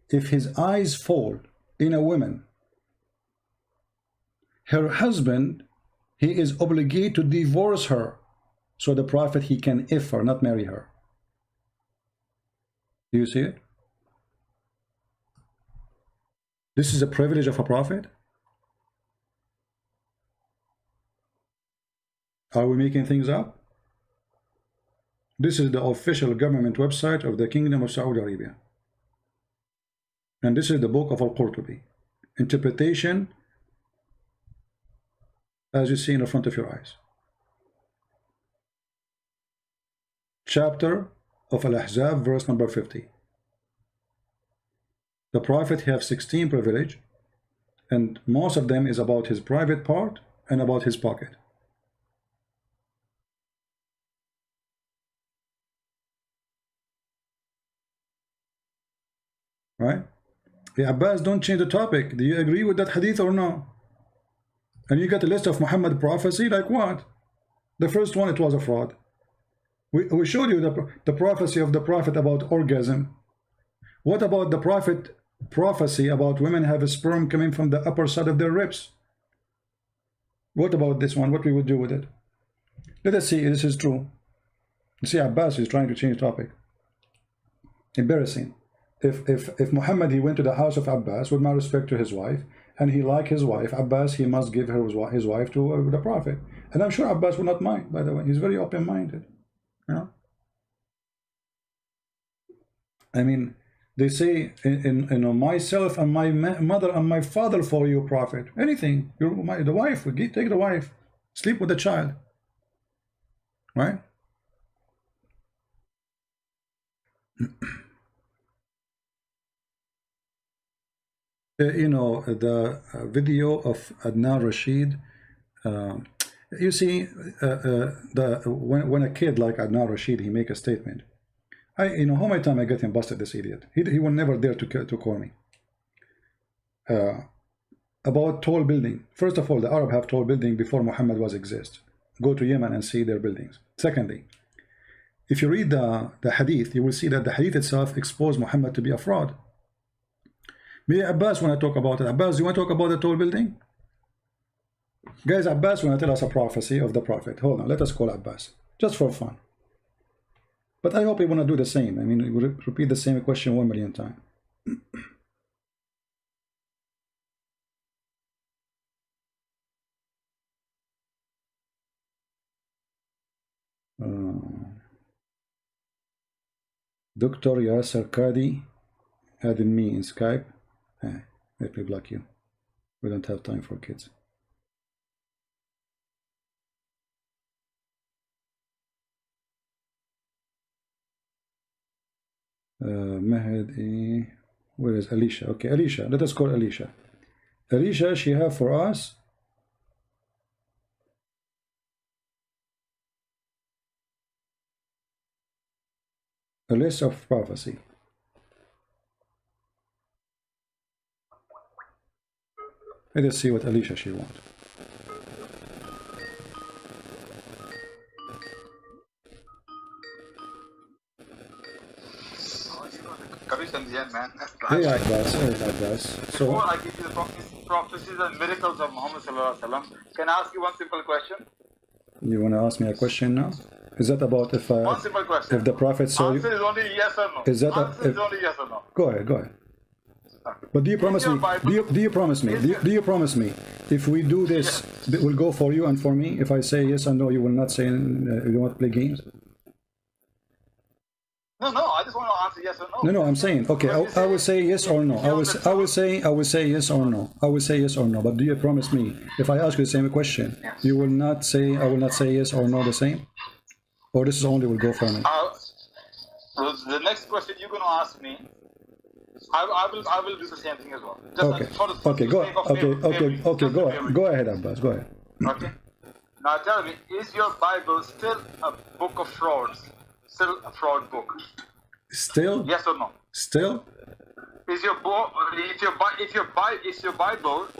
If his eyes fall in a woman, her husband, he is obligated to divorce her. So the Prophet, he can if her, not marry her. Do you see it? This is a privilege of a Prophet. Are we making things up? This is the official government website of the Kingdom of Saudi Arabia. And this is the book of Al-Qurtubi. Interpretation as you see in the front of your eyes. Chapter of Al-Ahzab, verse number 50. The Prophet have 16 privilege, and most of them is about his private part and about his pocket. Right? Yeah, Abbas, don't change the topic. Do you agree with that hadith or no? And you got a list of Muhammad prophecy, like what? The first one, it was a fraud. We showed you the prophecy of the Prophet about orgasm. What about the Prophet prophecy about women have a sperm coming from the upper side of their ribs? What about this one? What we would do with it? Let us see if this is true. You see, Abbas is trying to change topic. Embarrassing. If Muhammad, he went to the house of Abbas, with my respect to his wife, and he like his wife, Abbas, he must give her his wife to the Prophet. And I'm sure Abbas will not mind, by the way. He's very open-minded. You know? I mean, they say, myself and my mother and my father for you, Prophet. Anything. The wife, take the wife. Sleep with the child. Right? You know, the video of Adnan Rashid, you see, when a kid like Adnan Rashid, he make a statement. You know, how many times I get him busted, this idiot. He will never dare to call me. About tall building. First of all, the Arab have tall building before Muhammad was exist. Go to Yemen and see their buildings. Secondly, if you read the Hadith, you will see that the Hadith itself exposed Muhammad to be a fraud. Me, Abbas, when I talk about it, Abbas, you want to talk about the tall building? Guys, Abbas want to tell us a prophecy of the Prophet. Hold on, let us call Abbas, just for fun. But I hope he want to do the same. I mean, he will repeat the same question 1 million times. Dr. Yasser Qadi added me in Skype. Let me block you. We don't have time for kids. Mahdi, where is Alicia? Okay, Alicia, let us call Alicia. Alicia, she have for us a list of prophecy. Let us see what Alicia she wants. Hey Abbas. So before I give you the prophecies and miracles of Muhammad sallallahu alaihi wasallam, can I ask you one simple question? You want to ask me a question now? Is that about if one simple question. If the Prophet saw you? Answer is only yes or no. Is that answer is only yes or no. Go ahead. But do you promise me? Do you promise me? Do you promise me? If we do this, it will go for you and for me. If I say yes or no, you will not say you want to play games. No, I just want to answer yes or no. No, I'm saying okay. I will say yes or no. I will say yes or no. I will say yes or no. But do you promise me? If I ask you the same question, you will not say I will not say yes or no the same, or this is only will go for me. The next question you're going to ask me, I will do the same thing as well. Just Go ahead, Abbas. Go ahead. Okay. Now tell me, is your Bible still a book of frauds? Still a fraud book? Still? Yes or no? Still? Is your Bible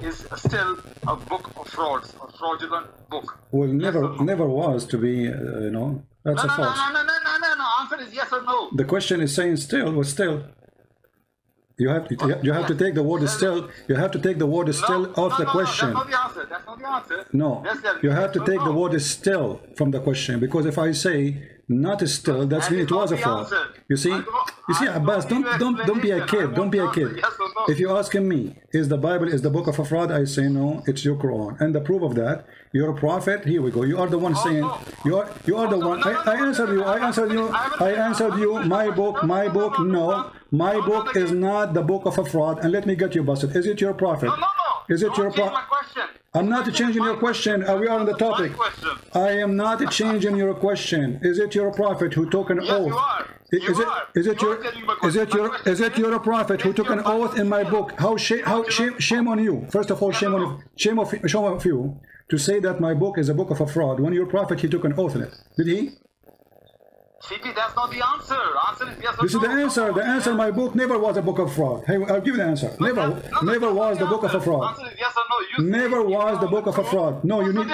is still a book of frauds, a fraudulent book? Well, never was to be, That's a false. No. Answer is yes or no. The question is saying still. Was still? You have to take the word still. You have to take the word still off the question. That's not the answer. No, you have to take the word still from the question, because if I say not still, that's mean it was a fraud. You see, Abbas, don't be a kid. Don't be a kid. If you're asking me, is the Bible is the book of a fraud? I say no, it's your Quran, and the proof of that, you're a prophet. Here we go. You are the one saying you are the one. I answered you. My book. No. My book is not the book of a fraud. And let me get you busted. Is it your prophet? No. Is it your prophet? My question. I'm not changing your question. We are on the topic. I am not changing your question. Is it your prophet who took an oath? You are. Is it your prophet who took an oath in my book? Shame on you. First of all, shame on you to say that my book is a book of a fraud when your prophet, he took an oth in it. Did he? CP, that's not the answer. Answer is yes or This is the answer. The answer, my book never was a book of fraud. Hey, I'll give you the answer. Never was the book of a fraud. Answer is yes or no. Never was the book of a fraud. No, you need.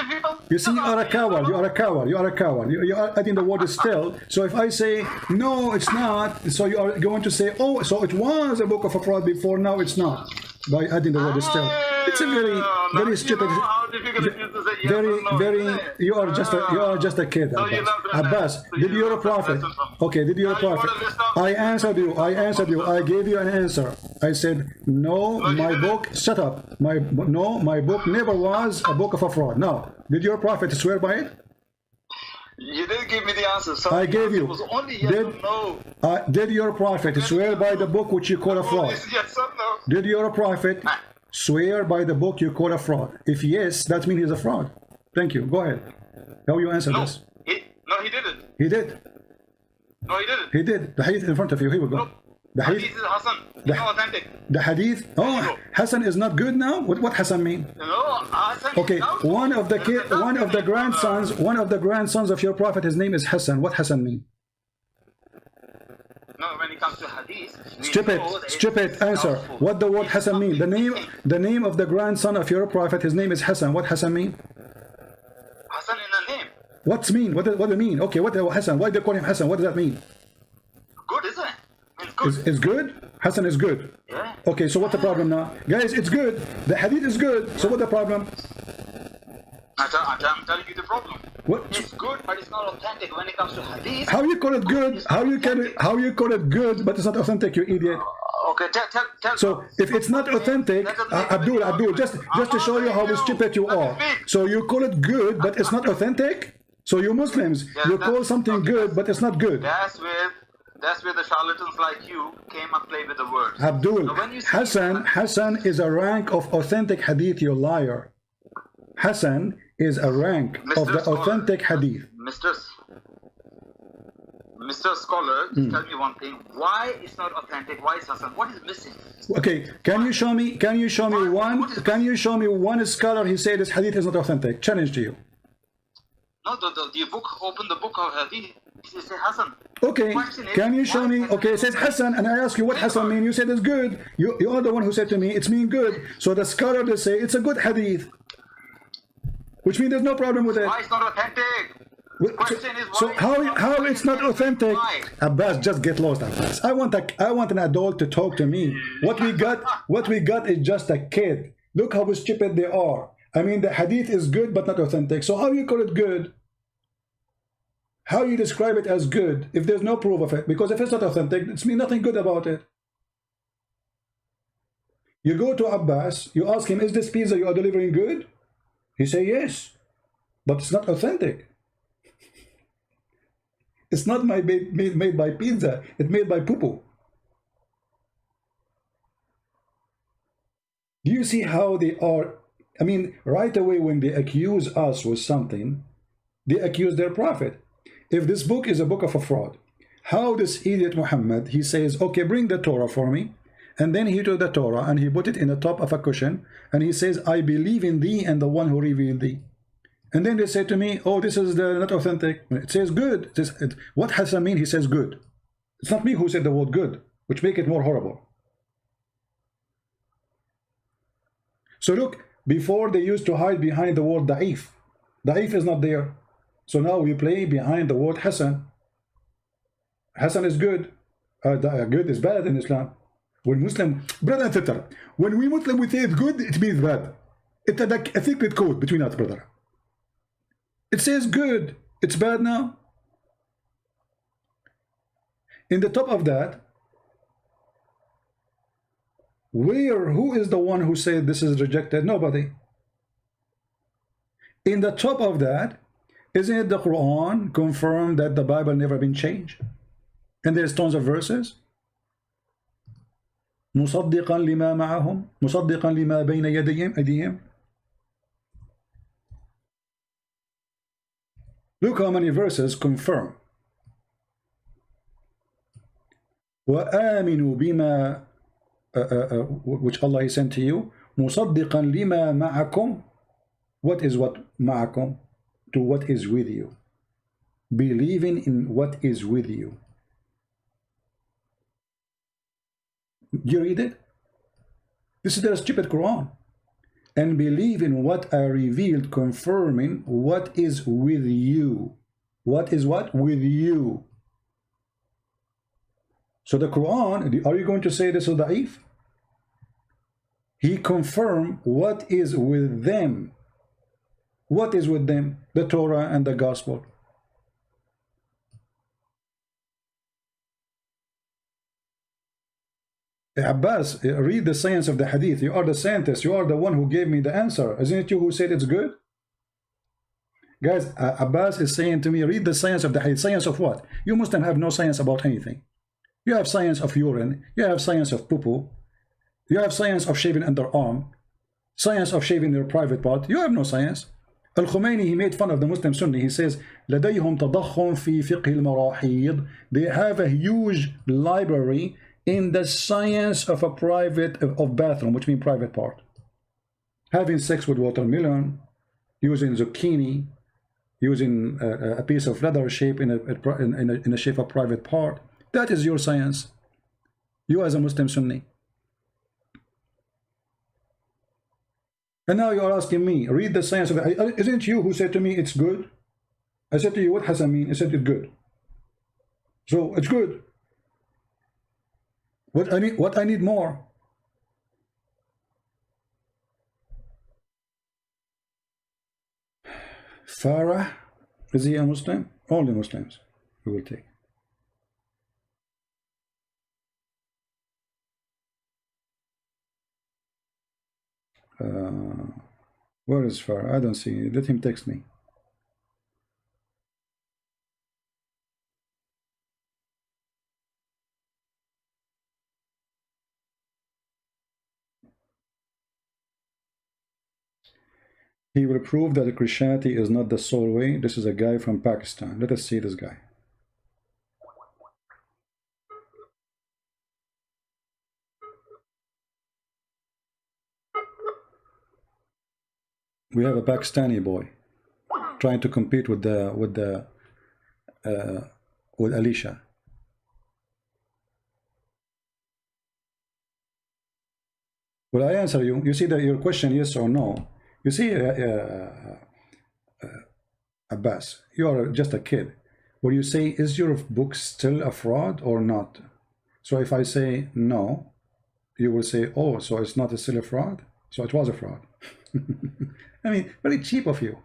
You see, you are a coward. You are a coward. You are a coward. You are adding the word still. So if I say no, it's not. So you are going to say, oh, so it was a book of a fraud before. Now it's not. By adding the word still. It's a very stupid. You are just a kid. Abbas, did you a prophet? Okay, did you a prophet? I answered you. I gave you an answer. I said no. My book. Shut up. My book never was a book of a fraud. No. Did your prophet swear by it? You didn't give me the answer. So I gave you. It was only yes or no. Did your prophet swear by the book which you call a fraud? Yes or no. Did your prophet swear by the book you call a fraud? If yes, that means he's a fraud. Thank you. Go ahead. How you answer this? No, he didn't. He did. No, he didn't. He did. The hadith in front of you. Here we go. No. The hadith is Hassan. It's not authentic. The hadith. Oh, Hassan is not good now. What Hassan mean? No, Hassan. Okay, one of the grandsons of your prophet. His name is Hassan. What Hassan mean? No, when it comes to hadith. Stupid. Answer. What the word Hassan mean? The name of the grandson of your prophet. His name is Hassan. What Hassan mean? Hassan in a name. What's mean? What do you mean? Okay, what Hassan? Why do they call him Hassan? What does that mean? Good, isn't it? It's good. It's good? Hassan is good. Yeah. Okay, so what's the problem now? Guys, it's good. The hadith is good. So what's the problem? I'm telling you the problem. What? It's good, but it's not authentic when it comes to hadith. How you call it good? How you call it good, but it's not authentic, you idiot? Okay, tell. So if it's not authentic, Abdul, just to show you how stupid you are. So you call it good, but it's not authentic. So you Muslims, you call something good, but it's not good. That's where the charlatans like you came and played with the words. Abdul, Hassan is a rank of authentic hadith, you liar. Hassan is a rank of the authentic hadith. Mr. Scholar, tell me one thing. Why it's not authentic? Why is Hassan? What is missing? Okay, can you show me one scholar who said this hadith is not authentic? Challenge to you. No, the book, open the book of hadith. It says Hassan. Okay, can you show me? Okay, it says Hassan, and I ask you what Hassan mean. You said it's good. You are the one who said to me it's mean good. So the scholar they say it's a good hadith, which means there's no problem with it. Why it's not authentic? So how it's not authentic? Abbas, just get lost, Abbas. I want an adult to talk to me. What we got is just a kid. Look how stupid they are. I mean, the hadith is good but not authentic. So how you call it good? How you describe it as good if there's no proof of it? Because if it's not authentic, it's mean nothing good about it. You go to Abbas, you ask him, is this pizza you are delivering good? He say yes, but it's not authentic. It's not made by pizza. It's made by poo-poo. Do you see how they are? I mean, right away when they accuse us with something, they accuse their prophet. If this book is a book of a fraud, how this idiot Muhammad, he says, okay, bring the Torah for me. And then he took the Torah and he put it in the top of a cushion. And he says, I believe in thee and the one who revealed thee. And then they say to me, oh, this is not authentic. It says good. What Hassan mean? He says good. It's not me who said the word good, which make it more horrible. So look, before they used to hide behind the word da'if. Da'if is not there. So now we play behind the word Hassan. Hassan is good. Good is bad in Islam. When Muslim, brother and sister, when we Muslim we say it's good, it means bad. It's a secret code between us, brother. It says good, it's bad now. In the top of that, who is the one who said this is rejected? Nobody. In the top of that, isn't it the Quran confirmed that the Bible never been changed? And there's tons of verses. مصدقا لما معهم مصدقا لما بين أيديهم. Look how many verses confirm. وآمنوا بما which Allah has sent to you مصدقا لما معكم. What is what معكم? To what is with you. Believing in what is with you. Do you read it? This is the stupid Quran. And believe in what I revealed, confirming what is with you. What is what? With you. So the Quran, are you going to say this is da'if? He confirmed what is with them. What is with them? The Torah and the Gospel. Abbas, read the science of the Hadith. You are the scientist. You are the one who gave me the answer. Isn't it you who said it's good? Guys, Abbas is saying to me, read the science of the Hadith. Science of what? You Muslims have no science about anything. You have science of urine. You have science of poo-poo. You have science of shaving underarm. Science of shaving your private part. You have no science. Al-Khomeini, he made fun of the Muslim Sunni. He says, لديهم تضخم في فقه المراحيض. They have a huge library in the science of a bathroom, which means private part. Having sex with watermelon, using zucchini, using a piece of leather shape in a shape of private part. That is your science. You as a Muslim Sunni. And now you are asking me, read the science of it. Isn't you who said to me it's good? I said to you, what has I mean? I said it's good. So it's good. What I need more? Farah, is he a Muslim? Only Muslims we will take. Where is Farah? I don't see it. Let him text me. He will prove that Christianity is not the sole way. This is a guy from Pakistan. Let us see this guy. We have a Pakistani boy trying to compete with Alicia. Will I answer you? You see that your question, yes or no? You see, Abbas, you are just a kid. Will you say, is your book still a fraud or not? So if I say no, you will say, oh, so it's not still a fraud? So it was a fraud. I mean, very cheap of you.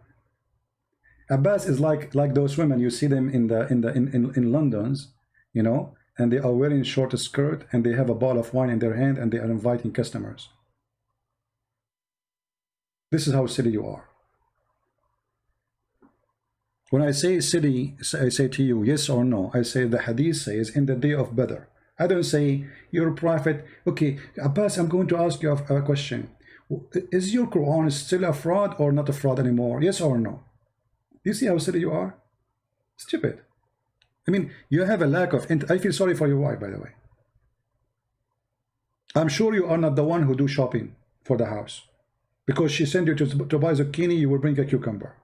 Abbas is like those women, you see them in London's, you know, and they are wearing short skirt and they have a bottle of wine in their hand and they are inviting customers. This is how silly you are. When I say silly, I say to you, yes or no. I say the Hadith says in the day of Badr. I don't say you're a prophet. Okay, Abbas, I'm going to ask you a question. Is your Quran still a fraud or not a fraud anymore? Yes or no? You see how silly you are? Stupid. I mean, you have a lack of... I feel sorry for your wife, by the way. I'm sure you are not the one who do shopping for the house. Because she sent you to buy zucchini, you will bring a cucumber.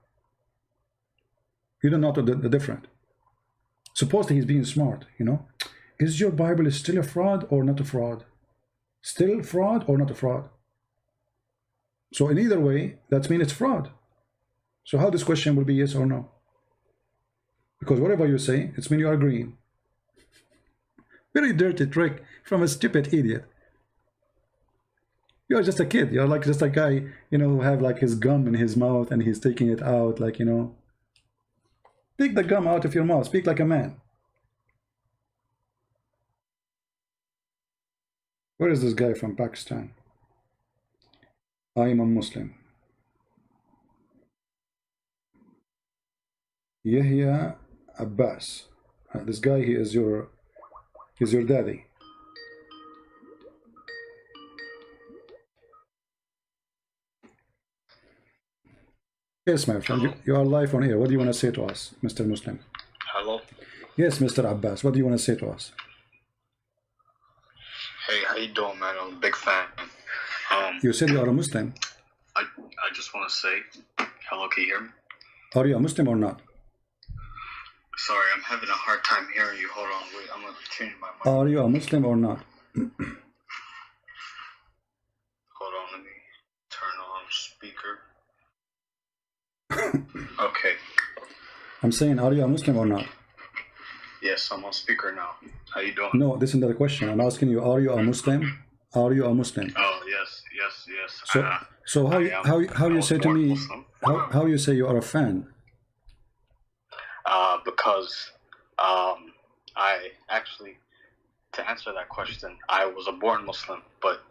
You don't know the difference. Supposedly he's being smart, you know. Is your Bible still a fraud or not a fraud? Still fraud or not a fraud? So in either way, that means it's fraud. So how this question will be yes or no? Because whatever you say, it's mean you are agreeing. Very dirty trick from a stupid idiot. You're just a kid. You're like just a guy, you know, who have like his gum in his mouth and he's taking it out, like, you know. Take the gum out of your mouth. Speak like a man. Where is this guy from Pakistan? I am a Muslim. Yahya Abbas. This guy, he's your daddy. Yes, my friend, you are live on air. What do you want to say to us, Mr. Muslim? Hello. Yes, Mr. Abbas, what do you want to say to us? Hey, how you doing, man? I'm a big fan. You said you are a Muslim. I just want to say, hello, can you hear me? Are you a Muslim or not? Sorry, I'm having a hard time hearing you. Hold on, wait, I'm going to change my mic. Are you a Muslim or not? Hold on, let me turn on speaker. Okay. I'm saying, are you a Muslim or not? Yes, I'm on speaker now. How you doing? No, this is not the question. I'm asking you, are you a Muslim? Are you a Muslim? Oh, yes. So how you say to me, how you say you are a fan? Because I actually, to answer that question, I was a born Muslim, but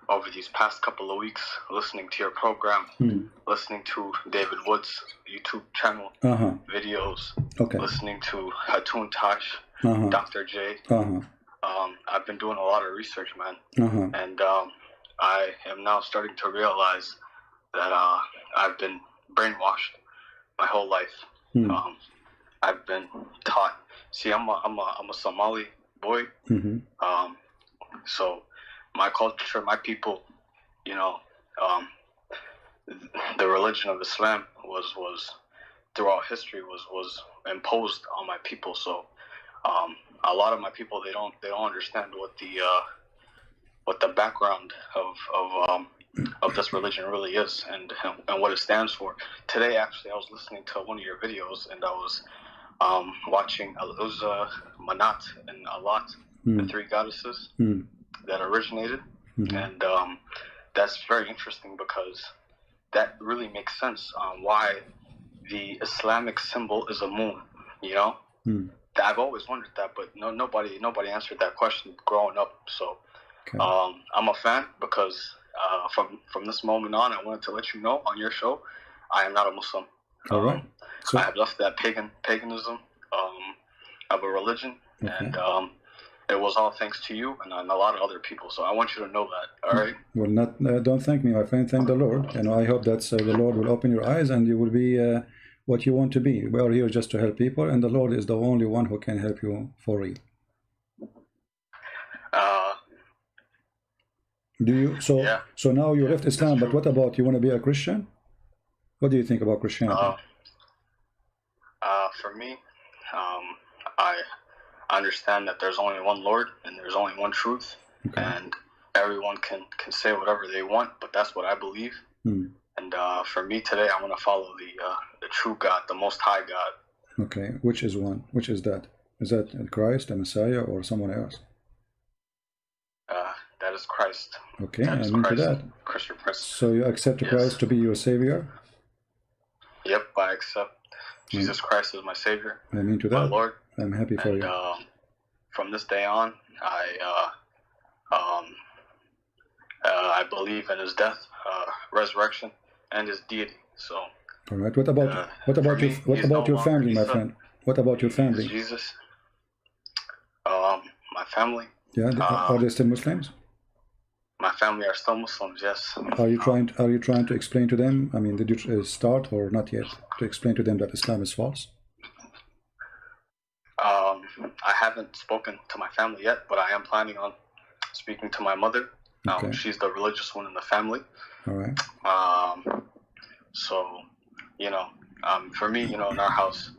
over these past couple of weeks, listening to your program, listening to David Wood's YouTube channel videos, listening to Hatun Tash, Dr. J, I've been doing a lot of research, man, and I am now starting to realize that I've been brainwashed my whole life. I've been taught. See, I'm a Somali boy, so my culture, my people, you know, the religion of Islam was throughout history was imposed on my people. So a lot of my people, they don't understand what the background of this religion really is and what it stands for. Today, actually, I was listening to one of your videos, and I was watching. It was Manat and Alat, the three goddesses that originated, and that's very interesting because that really makes sense on why the Islamic symbol is a moon. You know, I've always wondered that, but nobody answered that question growing up. So I'm a fan because from this moment on, I wanted to let you know on your show, I am not a Muslim. All right. So, I have left that paganism of a religion, and it was all thanks to you and a lot of other people. So I want you to know that. All right. Well, don't thank me, my friend. Thank the Lord. And I hope that the Lord will open your eyes and you will be what you want to be. We are here just to help people, and the Lord is the only one who can help you for real. Do you? So now you left Islam, but what about, you want to be a Christian? What do you think about Christianity? For me, I understand that there's only one Lord and there's only one truth, and everyone can say whatever they want, but that's what I believe. And for me today, I want to follow the true God, the Most High God. Okay, which is one? Which is that? Is that Christ, the Messiah, or someone else? That is Christ. Okay, I'm into that. Christian Prince. So you accept Christ to be your Savior? Yep, I accept Jesus Christ as my Savior. I'm into that. My Lord. I'm happy for you. From this day on, I believe in His death, resurrection, and His deity. So. All right. What about your family, my friend? What about your family? Jesus. My family. Yeah. Are they still Muslims? My family are still Muslims. Yes. Are you trying to explain to them? I mean, did you start or not yet to explain to them that Islam is false? I haven't spoken to my family yet, but I am planning on speaking to my mother. She's the religious one in the family. All right. So, for me, in our house,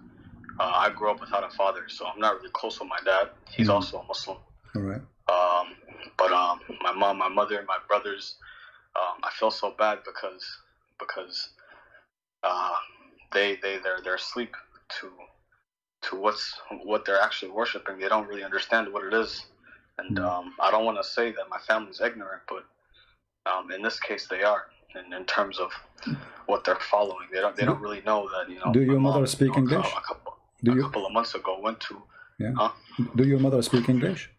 I grew up without a father, so I'm not really close with my dad. He's also a Muslim. All right. But my mom, my mother, and my brothers, I feel so bad because they're asleep to what they're actually worshiping. They don't really understand what it is, and I don't want to say that my family's ignorant, but in this case they are. And in terms of what they're following, they don't really know that. Do your mother speak English? A couple of months ago went to. Yeah. Do your mother speak English?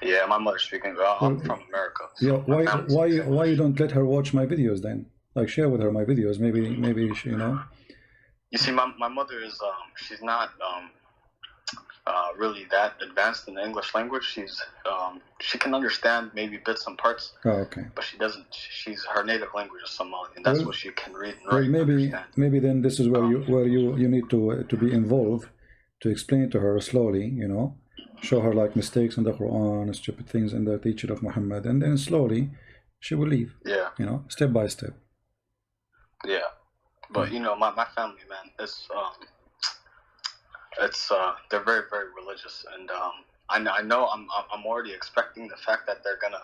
Yeah, my mother speaks English. I'm from America. So yeah. Why you don't let her watch my videos then? Like, share with her my videos. Maybe she, You see, my mother is she's not really that advanced in the English language. She can understand maybe bits and parts. Oh, okay. But she doesn't. Her native language is Somali, and that's what she can read and write. Maybe then this is where you need to be involved, to explain to her slowly, you know, show her like mistakes in the Quran, stupid things in the teaching of Muhammad, and then slowly she will leave. Yeah. You know, step by step. Yeah, but you know, my family, man, they're very, very religious, and I know I'm already expecting the fact that they're gonna.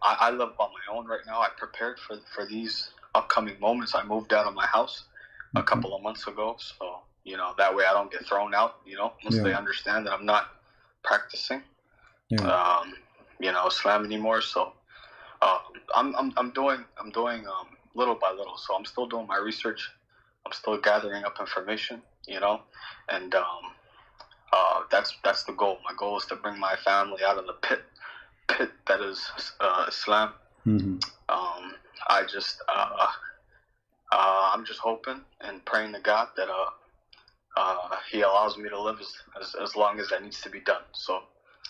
I live on my own right now. I prepared for these upcoming moments. I moved out of my house a couple of months ago, so you know that way I don't get thrown out. You know, once they understand that I'm not practicing, you know, Islam anymore. So I'm doing little by little. So I'm still doing my research. I'm still gathering up information. You know, and that's the goal. My goal is to bring my family out of the pit that is Islam. I'm just hoping and praying to God that He allows me to live as long as that needs to be done. So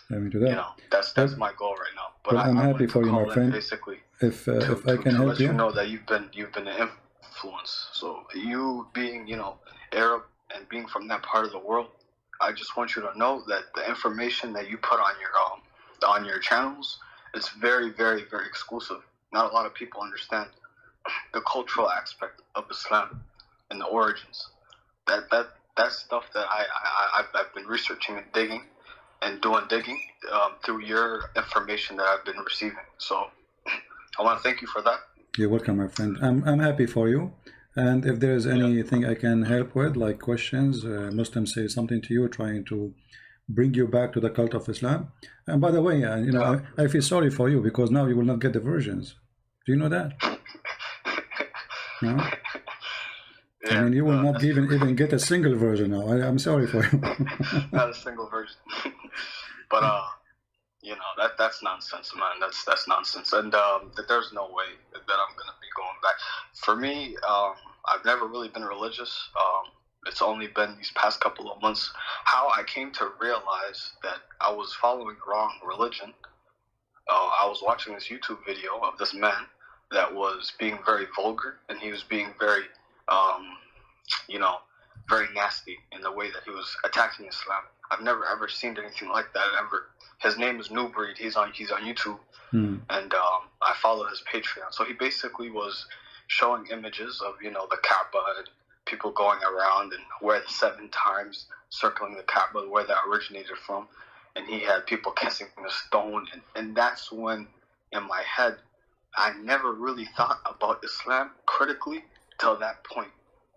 you know, that's my goal right now. But I'm happy for you, my friend. Basically, if I can help let you know that you've been an influence. So you being, you know, Arab and being from that part of the world, I just want you to know that the information that you put on your channels, it's very, very, very exclusive. Not a lot of people understand the cultural aspect of Islam and the origins. That's stuff that I've been researching and digging through your information that I've been receiving. So I want to thank you for that. You're welcome, my friend. I'm happy for you. And if there is anything I can help with, like questions, Muslims say something to you, trying to bring you back to the cult of Islam. And by the way, you know, I feel sorry for you because now you will not get the versions. Do you know that? No? I mean, you will not even get a single version now. I'm sorry for you. Not a single version. But you know, that's nonsense, man. That's nonsense. And there's no way that I'm gonna be going back. For me, I've never really been religious. It's only been these past couple of months how I came to realize that I was following the wrong religion. I was watching this YouTube video of this man that was being very vulgar, and he was being very, you know, very nasty in the way that he was attacking Islam. I've never ever seen anything like that ever. His name is New Breed. He's on YouTube, and I follow his Patreon. So he basically was showing images of, you know, the Kaaba and people going around and where the 7 times circling the Kaaba, where that originated from, and he had people kissing the stone, and that's when, in my head, I never really thought about Islam critically till that point.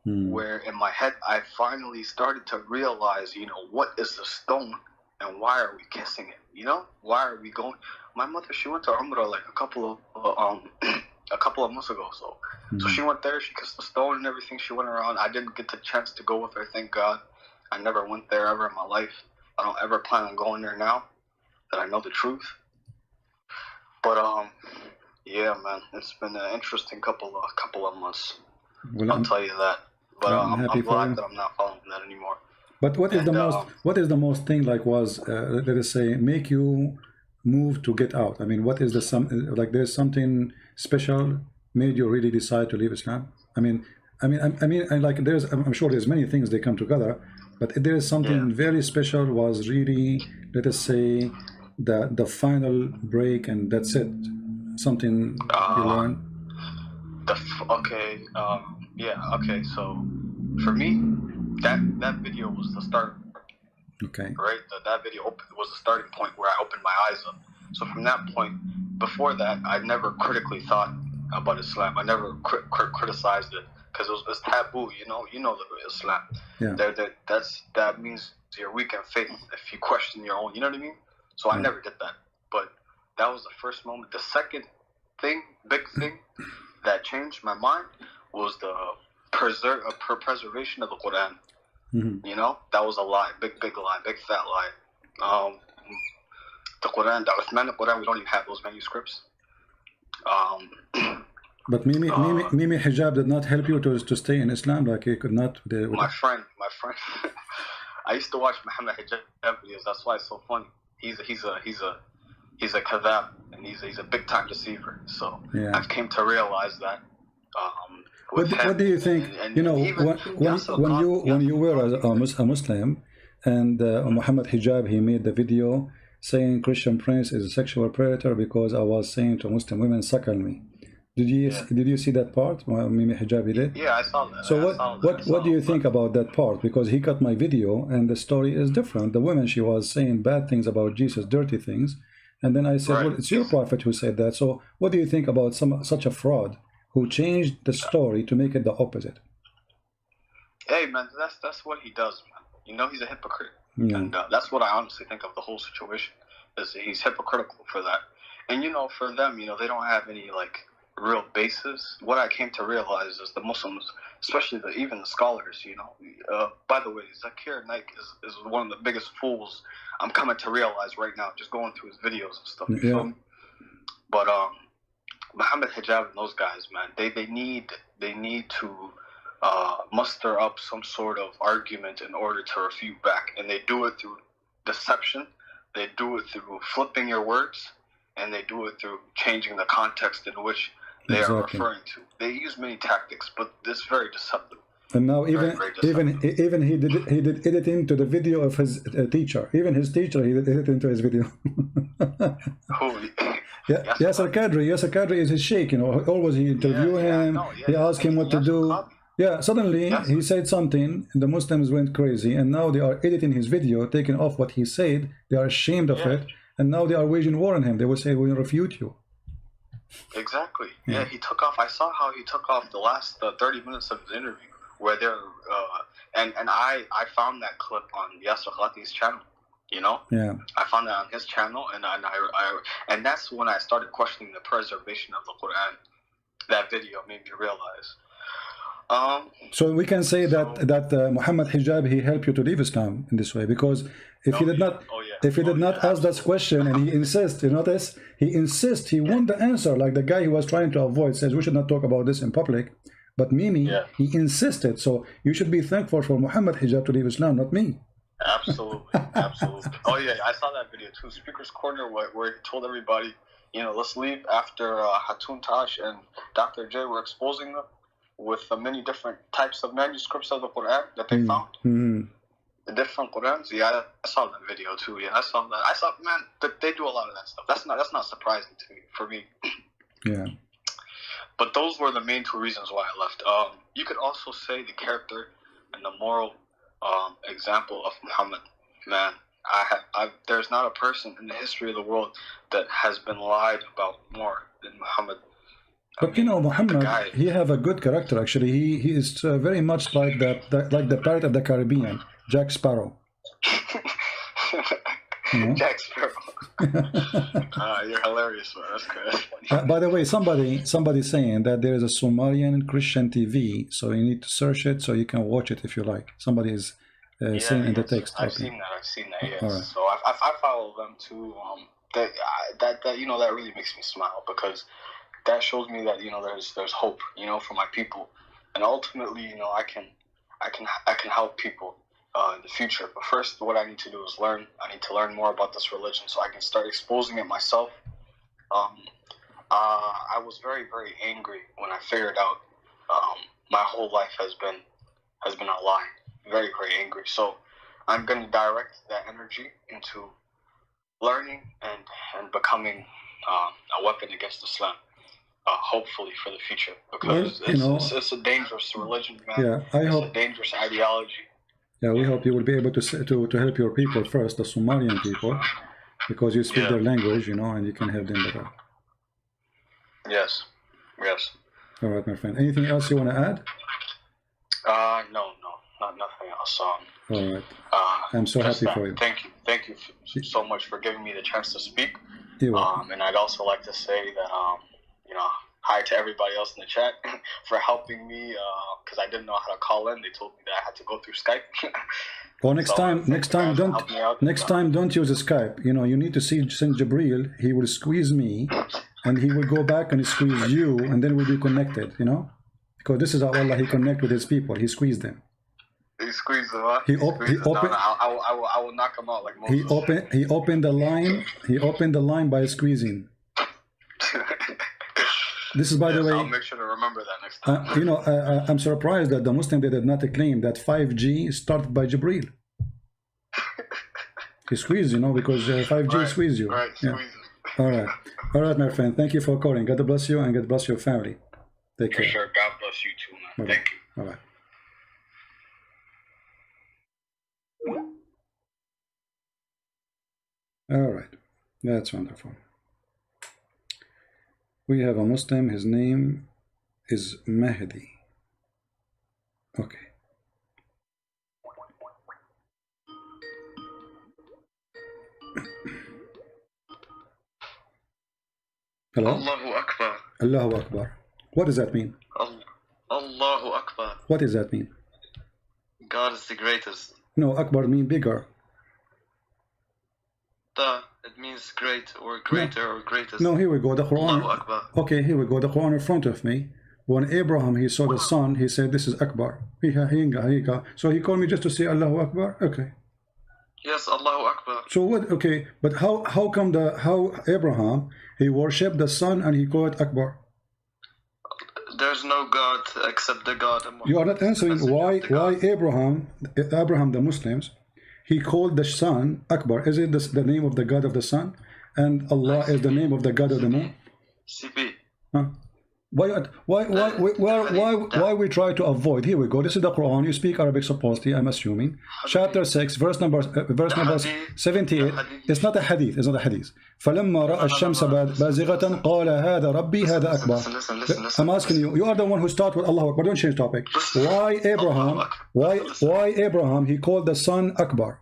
Where in my head I finally started to realize, you know, what is the stone and why are we kissing it? You know, why are we going? My mother, she went to Umrah like a couple of months ago. So she went there, she kissed the stone and everything. She went around. I didn't get the chance to go with her, thank God. I never went there ever in my life. I don't ever plan on going there now that I know the truth. But yeah, man, it's been an interesting couple of months. Well, I'll tell you that. But I'm glad that I'm not following that anymore. But what is the most thing like was let us say make you move to get out? I mean, what is like there's something special made you really decide to leave Islam? I mean, like I'm sure there's many things they come together, but there is something very special was really, let us say, the final break, and that's it. Something you learn. Okay. So for me, that video was the start. Okay. Right. That video was the starting point where I opened my eyes up. So from that point, before that, I never critically thought about Islam. I never criticized it because it's taboo. You know the Islam. Yeah. That means you're weak in faith if you question your own. You know what I mean? So I never did that. But that was the first moment. The second big thing that changed my mind was the preservation of the Quran. You know, that was a lie, big lie, big fat lie. The Quran, the Uthmanic Quran, we don't even have those manuscripts. But Mimi Hijab did not help you to stay in Islam, like he could not. My friend, I used to watch Muhammad Hijab videos. That's why it's so funny. He's a kadhab, and he's a big time deceiver. So Yeah. I've came to realize that. What do you think? You know, when you were a Muslim, and Muhammad Hijab, he made the video saying Christian Prince is a sexual predator because I was saying to Muslim women, suckle me. Did you see that part? Mimi Hijab, he did? Yeah, I saw that. So what do you think about that part? Because he cut my video and the story is different. The woman, she was saying bad things about Jesus, dirty things. And then I said, well, it's your prophet who said that. So what do you think about such a fraud who changed the story to make it the opposite? Hey, man, that's what he does, man. You know, he's a hypocrite. Yeah. And that's what I honestly think of the whole situation, is that he's hypocritical for that. And, you know, for them, you know, they don't have any, like, real basis. What I came to realize is the Muslims, especially even the scholars, you know, by the way, Zakir Naik is one of the biggest fools I'm coming to realize right now, just going through his videos and stuff. Yeah. But Muhammad Hijab and those guys, man, they need to muster up some sort of argument in order to refute back, and they do it through deception, they do it through flipping your words, and they do it through changing the context in which they are referring to. They use many tactics, but it's very deceptive. And now even he did editing to the video of his teacher. Even his teacher, he did editing to his video. Who? Yeah, Yasser Kadri is his sheikh. You know, always he interview him. He asked him what to do. Yeah, suddenly he said something, and the Muslims went crazy, and now they are editing his video, taking off what he said. They are ashamed of it, and now they are waging war on him. They will say, "We will refute you." Exactly. Yeah, he took off. I saw how he took off the last 30 minutes of the interview, where they're and I found that clip on Yasser Khati's channel. You know, I found that on his channel, and that's when I started questioning the preservation of the Quran. That video made me realize. So we can say that Muhammad Hijab, he helped you to leave Islam in this way, because if he did not ask that question, and he insists, you notice, he won the answer, like the guy he was trying to avoid says we should not talk about this in public, but Mimi, he insisted. So you should be thankful for Muhammad Hijab to leave Islam, not me. Absolutely. Oh yeah, I saw that video too. Speaker's Corner, where he told everybody, you know, let's leave after Hatun Tash and Dr. J were exposing them with the many different types of manuscripts of the Quran that they found. The different Qurans. Yeah, I saw that video too. Yeah, I saw that. I saw, man, they do a lot of that stuff. That's not surprising to me, for me. Yeah. But those were the main two reasons why I left. You could also say the character and the moral example of Muhammad. Man, there's not a person in the history of the world that has been lied about more than Muhammad. But you know, Muhammad, he have a good character. Actually, he is very much like like the Pirate of the Caribbean, Jack Sparrow. You know? Jack Sparrow. You're hilarious, man. That's good. By the way, somebody saying that there is a Somalian Christian TV, so you need to search it so you can watch it if you like. Somebody is saying in the text. I've seen that. Yes. Right. So I follow them too. That you know, that really makes me smile, because that shows me that, you know, there's hope, you know, for my people, and ultimately, you know, I can help people in the future. But first, what I need to do is learn. I need to learn more about this religion so I can start exposing it myself. I was very, very angry when I figured out my whole life has been a lie. Very, very angry. So I'm going to direct that energy into learning and becoming a weapon against Islam. Hopefully for the future, because it's a dangerous religion, man. Yeah, it's a dangerous ideology. Yeah, we hope you will be able to help your people first, the Somalian people, because you speak their language, you know, and you can help them better. Yes. All right, my friend. Anything else you want to add? No, nothing else. All right. I'm so happy for you. Thank you so much for giving me the chance to speak. You're welcome. And I'd also like to say that you know, hi to everybody else in the chat for helping me, because I didn't know how to call in. They told me that I had to go through Skype. Well, next time don't use Skype. You know, you need to send Jibril. He will squeeze me, and he will go back and squeeze you, and then we'll be connected. You know, because this is how Allah, he connect with his people. He squeezed them. He squeezed him, huh? He He opened. squeezed him. No, no, I will knock him out like Moses. He opened the line. He opened the line by squeezing. This is, by the way, I'll make sure to remember that next time. you know, I'm surprised that the Muslim did not claim that 5G started by Jibreel. He squeezed, you know, because 5G Right, squeezed you. Right, Yeah. squeeze him. All right, my friend. Thank you for calling. God bless you and God bless your family. Take For care. sure. God bless you too, man. Bye-bye. Thank you. Bye bye. All right, that's wonderful. We have a Muslim. His name is Mahdi. Okay. Hello? Allahu Akbar. Allahu Akbar. What does that mean? Allahu Akbar. What does that mean? God is the greatest. No, Akbar mean bigger. It means great or greater or greatest. No, here we go. The Quran. Allahu Akbar. Okay, here we go. The Quran in front of me. When Abraham, he saw the sun, he said, this is Akbar. So he called me just to say Allahu Akbar? Okay. Yes, Allahu Akbar. So what? Okay, but how come how Abraham, he worshipped the sun and he called it Akbar? There's no God except the God. You are not answering why Abraham the Muslims, he called the sun Akbar. Is it the name of the God of the sun, and Allah is the name of the God of the moon? CP. Huh? Why we try to avoid? Here we go. This is the Quran. You speak Arabic supposedly, I'm assuming. Chapter 6, verse number 78. It's not a hadith. It's not a hadith. فلما رأى الشمس بازغة قال هذا ربي هذا أكبر. I'm asking you. You are the one who started with Allahu Akbar. Don't change topic. Why Abraham? Why Abraham? He called the sun Akbar.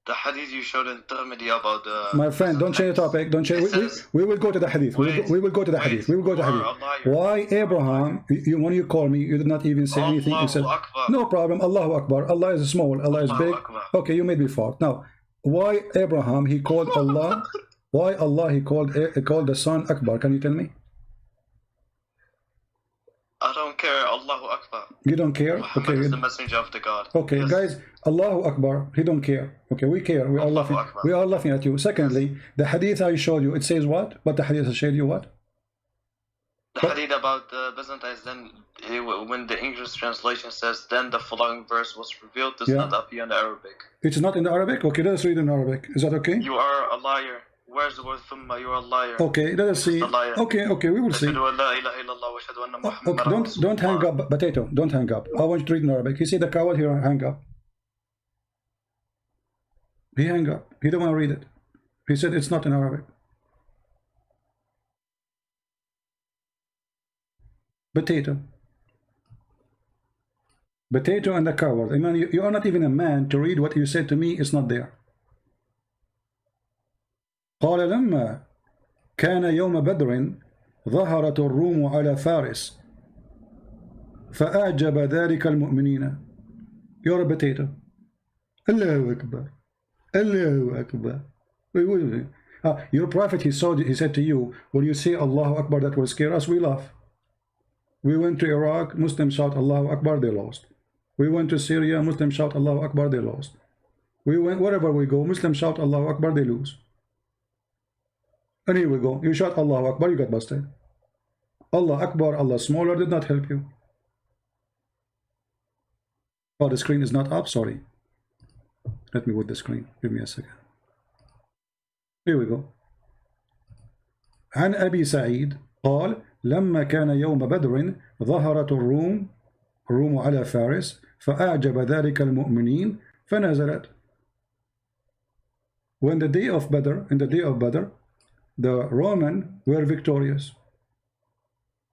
The hadith you showed in Tirmidhi about the... My friend, don't change the topic. Don't change. We will go to the hadith. We will go to the hadith. We will go to the hadith. Why Abraham? When you call me, you did not even say anything. You said, no problem. Allahu Akbar. Allah is small. Allah is big. Okay, you made me fault. Now, why Abraham? He called Allah. Why Allah? He called the sun Akbar. Can you tell me? I don't care. Allahu Akbar. You don't care? Muhammad Okay. is the messenger of the God. Okay, yes. Guys, Allahu Akbar. He don't care. Okay, we care. We are laughing. We are laughing at you. Secondly, the hadith I showed you, it says what? But the hadith I showed you what? The hadith about the Byzantines, then when the English translation says, then the following verse was revealed, does not appear in the Arabic. It's not in the Arabic? Okay, let's read in Arabic. Is that okay? You are a liar. Where's the word thumma? You are a liar. Okay, let us see. Okay, we will see. Okay, don't hang up, potato. Don't hang up. I want you to read in Arabic. You see the coward here, hang up. He hang up. He don't want to read it. He said it's not in Arabic. Potato. Potato and the coward. I mean, you are not even a man to read what you said to me. It's not there. قال لما كان يوم بدر ظهرت الروم على فارس فأعجب ذلك المؤمنين. You're a potato. Allahu Akbar. Allahu Akbar. Your prophet, he said to you, when you say Allahu Akbar, that will scare us, we laugh. We went to Iraq, Muslims shout Allahu Akbar, they lost. We went to Syria, Muslims shout Allahu Akbar, they lost. We went wherever we go, Muslims shout Allahu Akbar, they lose. And here we go. You shout Allahu Akbar, you got busted. Allah Akbar, Allah smaller did not help you. Oh, the screen is not up, sorry. Let me put the screen. Give me a second. Here we go. عن أبي سعيد قال لما كان يوم بدر ظهرت الروم على فارس فأعجب ذلك المؤمنين فنزلت. When the day of Badr, in the day of Badr, the Roman were victorious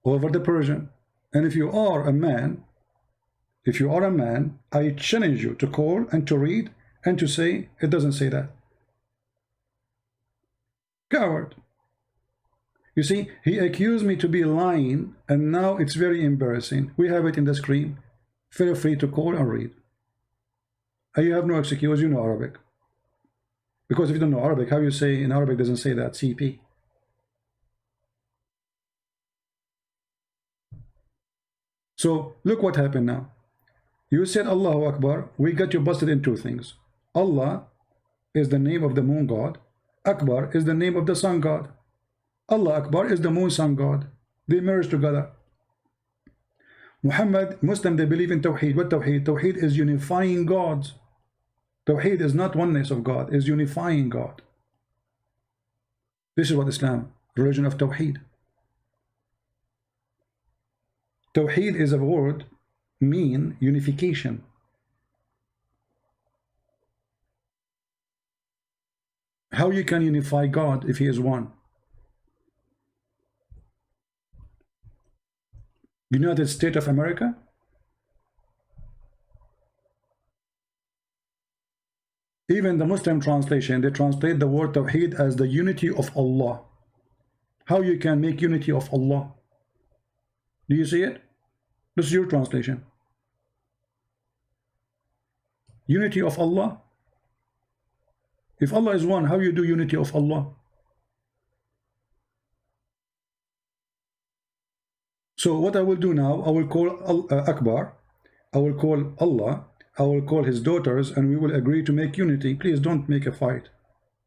over the Persian. And if you are a man, I challenge you to call and to read and to say, it doesn't say that. Coward. You see, he accused me to be lying, and now it's very embarrassing. We have it in the screen. Feel free to call and read. And you have no excuse, you know Arabic. Because if you don't know Arabic, how you say in Arabic doesn't say that, CP. So look what happened now. You said Allahu Akbar. We got you busted in two things. Allah is the name of the moon god. Akbar is the name of the sun god. Allah Akbar is the moon sun god. They merge together. Muhammad, Muslim, they believe in Tawheed. What Tawheed? Tawheed is unifying gods. Tawheed is not oneness of God, is unifying God. This is what Islam, religion of Tawheed. Tawheed is a word mean unification. How you can unify God if he is one? United States of America? Even the Muslim translation, they translate the word Tawheed as the unity of Allah. How you can make unity of Allah? Do you see it? This is your translation. Unity of Allah. If Allah is one, how you do unity of Allah? So what I will do now, I will call Akbar, I will call Allah, I will call his daughters, and we will agree to make unity. Please don't make a fight.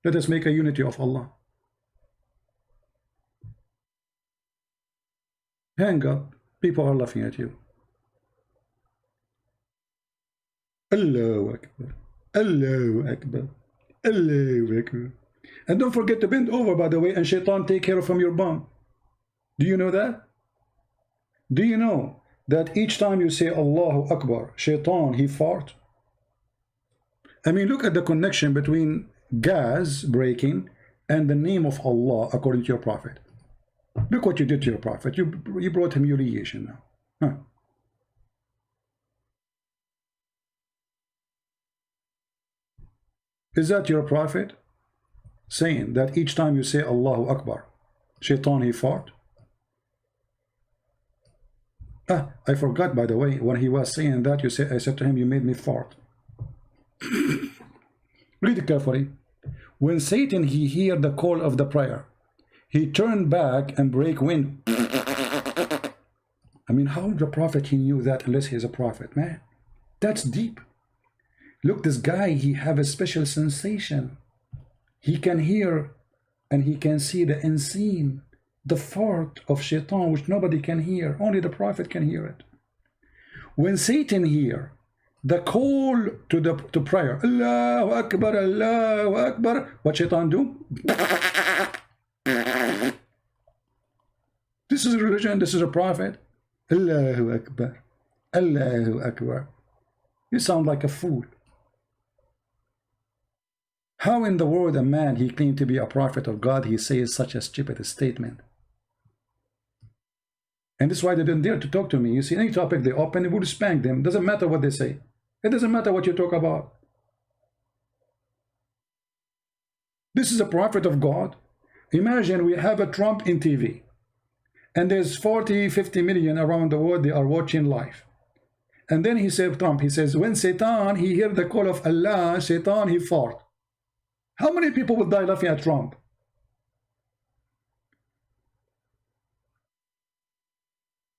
Let us make a unity of Allah. Hang up. People are laughing at you. Allahu Akbar. Allahu Akbar. Allahu Akbar. And don't forget to bend over, by the way, and shaitan take care from your bum. Do you know that? Do you know that each time you say Allahu Akbar, shaitan, he fart? I mean, look at the connection between gas breaking and the name of Allah according to your prophet. Look what you did to your prophet. You brought humiliation now. Huh. Is that your prophet saying that each time you say Allahu Akbar, shaitan, he fart? I forgot, by the way, when he was saying that, I said to him, you made me fart. Read it carefully. When Satan, he heard the call of the prayer, he turned back and break wind. I mean, how the prophet, he knew that unless he's a prophet, man? That's deep. Look, this guy, he have a special sensation. He can hear and he can see the unseen. The fart of shaitan, which nobody can hear, only the prophet can hear it. When Satan hear the call to prayer, Allahu Akbar, Allahu Akbar, what shaitan do? This is a religion, this is a prophet. Allahu Akbar, Allahu Akbar. You sound like a fool. How in the world a man, he claimed to be a prophet of God, he says such a stupid statement? And this is why they didn't dare to talk to me. You see, any topic they open, it will spank them. Doesn't matter what they say. It doesn't matter what you talk about. This is a prophet of God. Imagine we have a Trump in TV. And there's 40, 50 million around the world, they are watching live. And then he said, Trump, he says, when Satan, he heard the call of Allah, Satan, he fought. How many people would die laughing at Trump?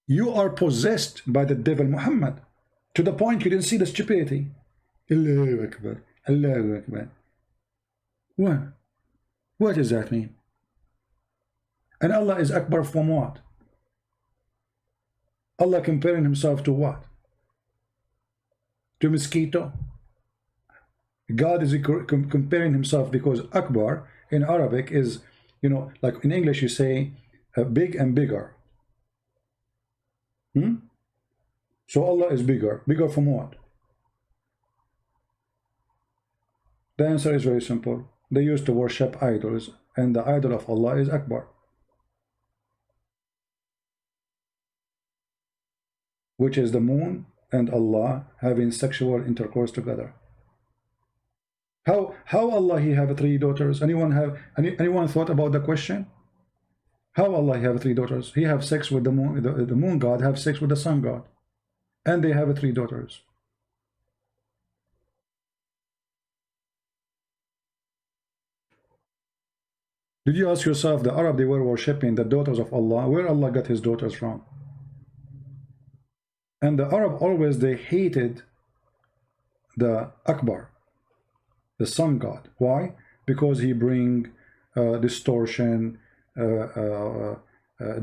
You are possessed by the devil Muhammad to the point you didn't see the stupidity. Allahu Akbar, Allahu Akbar. What does that mean? And Allah is Akbar from what? Allah comparing himself to what? To mosquito? God is comparing himself, because Akbar in Arabic is, you know, like in English you say big and bigger. So Allah is bigger. Bigger from what? The answer is very simple. They used to worship idols, and the idol of Allah is Akbar, which is the moon and Allah having sexual intercourse together. How Allah he have three daughters? Anyone thought about the question? How Allah have three daughters? He have sex with the moon, the moon god have sex with the sun god, and they have three daughters. Did you ask yourself, the Arab, they were worshipping the daughters of Allah, where Allah got his daughters from? And the Arab always, they hated the Akbar, the sun god. Why? Because he bring distortion,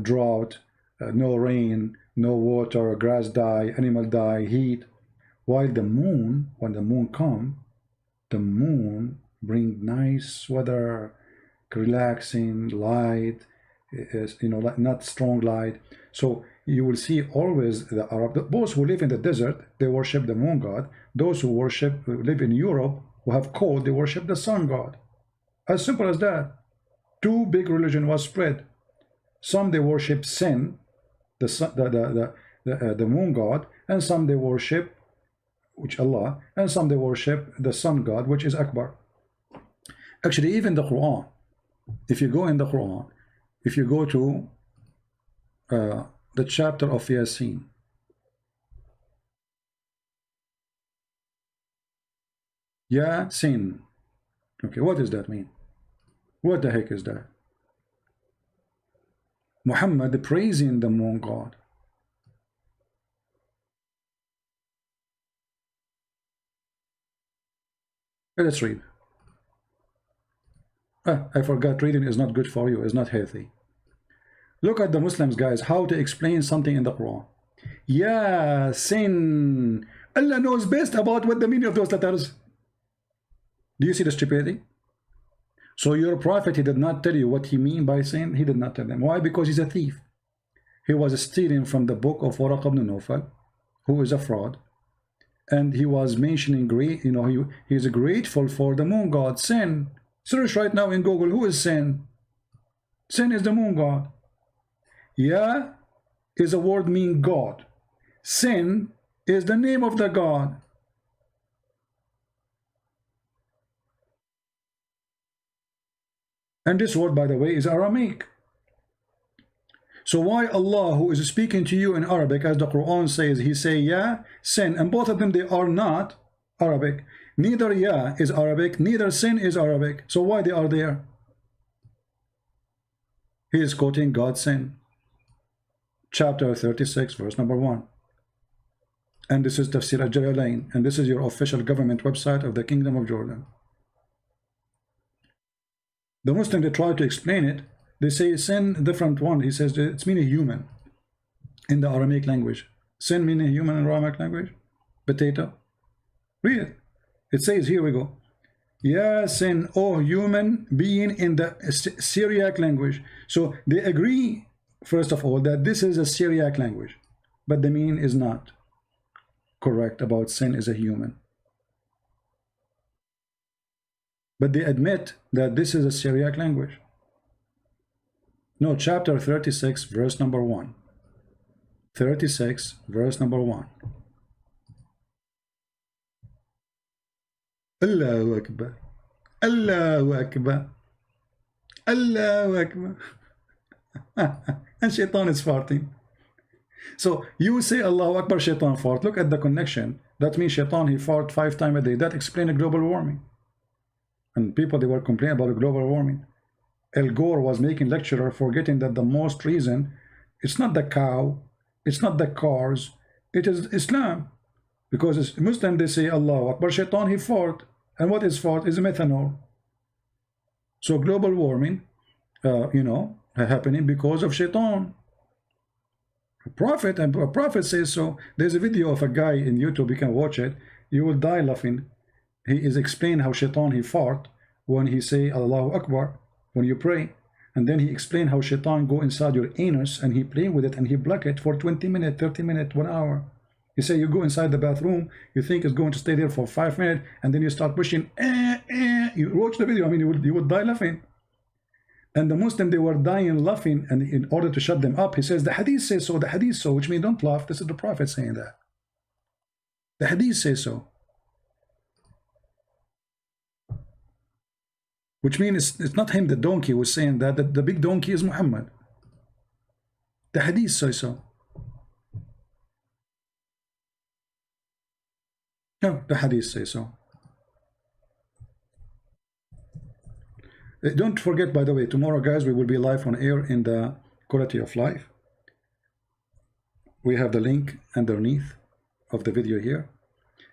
drought, no rain, no water, grass die, animal die, heat. While the moon, when the moon come, the moon bring nice weather, relaxing light, you know, not strong light. So you will see always the Arab, those who live in the desert, they worship the moon god. Those who live in Europe, who have cold, they worship the sun god. As simple as that. Two big religion was spread. Some they worship Sin, the moon god, and some they worship, which Allah, and some they worship the sun god, which is Akbar. Actually, even the Quran, if you go in the Quran, if you go to the chapter of Yasin, Yasin, okay, what does that mean? What the heck is that? Muhammad praising the moon god. Let's read. I forgot, reading is not good for you, it's not healthy. Look at the Muslims, guys, how to explain something in the Quran. Sin. Allah knows best about what the meaning of those letters. Do you see the stupidity? So your prophet, he did not tell you what he mean by sin. He did not tell them. Why? Because he's a thief. He was stealing from the book of Waraq ibn Nawfal, who is a fraud. And he was mentioning great, you know, he's grateful for the moon god, Sin. Search right now in Google, who is Sin? Sin is the moon god. Ya is a word mean God. Sin is the name of the god. And this word, by the way, is Aramaic. So why Allah, who is speaking to you in Arabic, as the Quran says, he say Ya, Sin, and both of them, they are not Arabic. Neither Ya is Arabic, neither Sin is Arabic. So why they are there? He is quoting God's Sin. Chapter 36, verse number 1. And this is Tafsir al-Jalalain, and this is your official government website of the Kingdom of Jordan. The Muslim, they try to explain it. They say sin, different one. He says it's meaning human in the Aramaic language. Sin meaning human in Aramaic language. Potato. Read it. It says, here we go. Ya sin, oh human being in the Syriac language. So they agree, first of all, that this is a Syriac language, but the meaning is not correct about sin is a human. But they admit that this is a Syriac language. No, chapter 36, verse number 1. 36, verse number 1. Allahu Akbar. Allahu Akbar. Allahu Akbar. And shaitan is farting. So you say Allahu Akbar, shaitan fart. Look at the connection. That means shaitan, he fart 5 times a day. That explains global warming. And people, they were complaining about global warming. Al Gore was making lecturer, forgetting that the most reason, it's not the cow, it's not the cars, it is Islam. Because it's Muslim, they say Allahu Akbar, shaitan, he fart. And what is fart? Is methanol. So global warming, you know, happening because of shaitan. A prophet says so. There's a video of a guy in YouTube, you can watch it. You will die laughing. He is explain how shaitan he fart when he say Allahu Akbar when you pray, and then he explained how shaitan go inside your anus and he play with it and he block it for 20 minutes, 30 minutes, 1 hour. You say you go inside the bathroom, you think it's going to stay there for 5 minutes, and then you start pushing. You watch the video. I mean, you would die laughing. And the Muslim, they were dying laughing, and in order to shut them up, he says the Hadith says so. The Hadith so, which means don't laugh. This is the Prophet saying that. The Hadith says so. Which means it's not him, the donkey, who was saying that. The big donkey is Muhammad. The Hadith says so. No, the Hadith says so. Don't forget, by the way, tomorrow, guys, we will be live on air in the Quality of Life. We have the link underneath of the video here.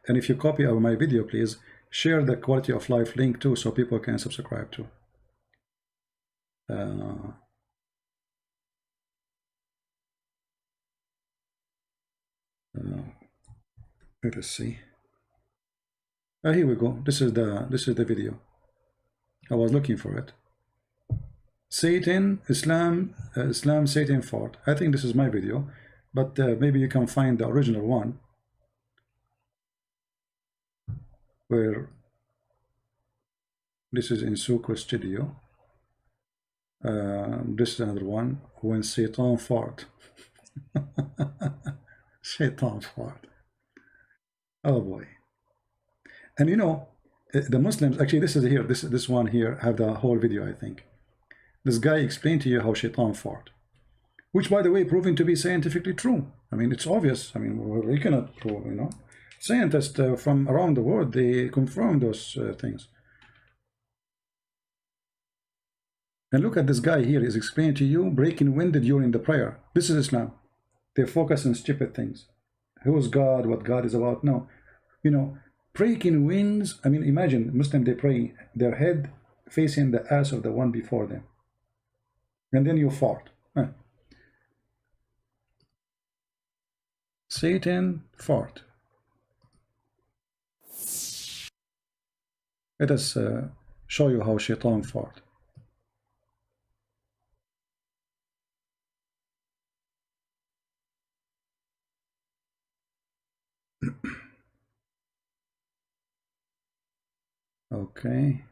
And if you copy of my video, please share the quality of life link too, so people can subscribe too. Let us see. Here we go. This is the video. I was looking for it. Satan, Islam, Satan fought. I think this is my video, but maybe you can find the original one, where this is in Sucre Studio. This is another one, when Satan fought. Satan fought. Oh boy. And you know, the Muslims, actually this is here, this one here, have the whole video, I think. This guy explained to you how Shaitan fought, which, by the way, proven to be scientifically true. I mean, it's obvious. I mean, we cannot prove, you know. Scientists from around the world, they confirm those things. And look at this guy here. He's explaining to you breaking wind during the prayer. This is Islam. They focus on stupid things. Who is God? What God is about? No. You know, breaking winds. I mean, imagine Muslim, they pray their head facing the ass of the one before them. And then you fart. Satan fart. Let us show you how Shaitan fart. Okay.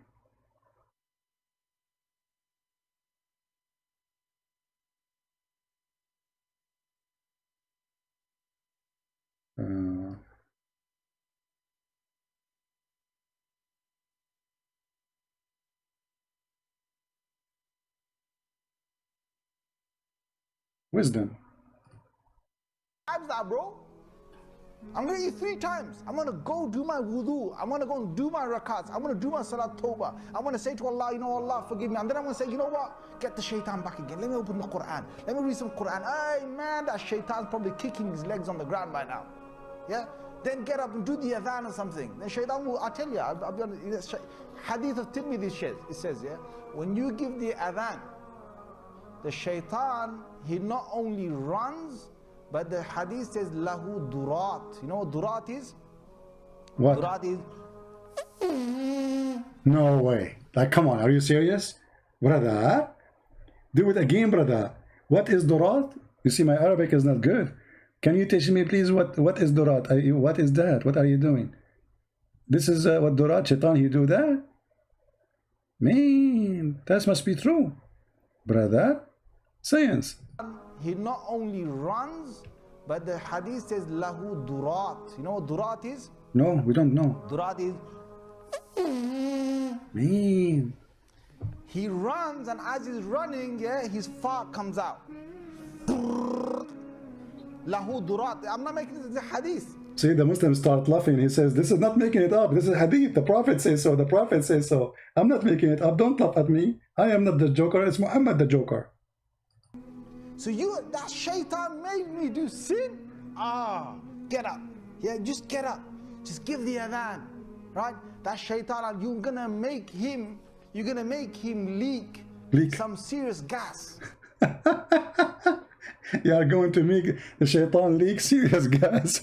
Wisdom. That, bro. I'm gonna eat 3 times. I'm gonna go do my wudu. I'm gonna go and do my rakats. I'm gonna do my salat tawbah. I'm gonna say to Allah, you know, Allah, forgive me. And then I'm gonna say, you know what? Get the shaitan back again. Let me open the Quran. Let me read some Quran. Hey, man, that shaitan's probably kicking his legs on the ground by now. Yeah? Then get up and do the adhan or something. Then shaitan will, I tell you, I'll be honest, Hadith of Tirmidhi, it says, yeah, when you give the adhan, the shaitan, he not only runs, but the hadith says lahu durat. You know what durat is? What? Durat is. No way. Like, come on, are you serious? Brother? Do it again, brother. What is durat? You see, my Arabic is not good. Can you teach me, please, what is durat? What is that? What are you doing? This is what durat, shaitan, you do that? Man, that must be true. Brother? Science. He not only runs, but the hadith says lahu durat. You know what durat is? No, we don't know. Durat is. Man. He runs, and as he's running, yeah, his fart comes out. Lahu durat. I'm not making this, it's a hadith. See, the Muslims start laughing. He says, this is not making it up. This is hadith. The Prophet says so. The Prophet says so. I'm not making it up. Don't laugh at me. I am not the joker. It's Muhammad the joker. So that shaitan made me do sin? Get up. Yeah, just get up. Just give the adhan. Right? That shaitan, you're gonna make him leak some serious gas. You are going to make the shaitan leak serious gas.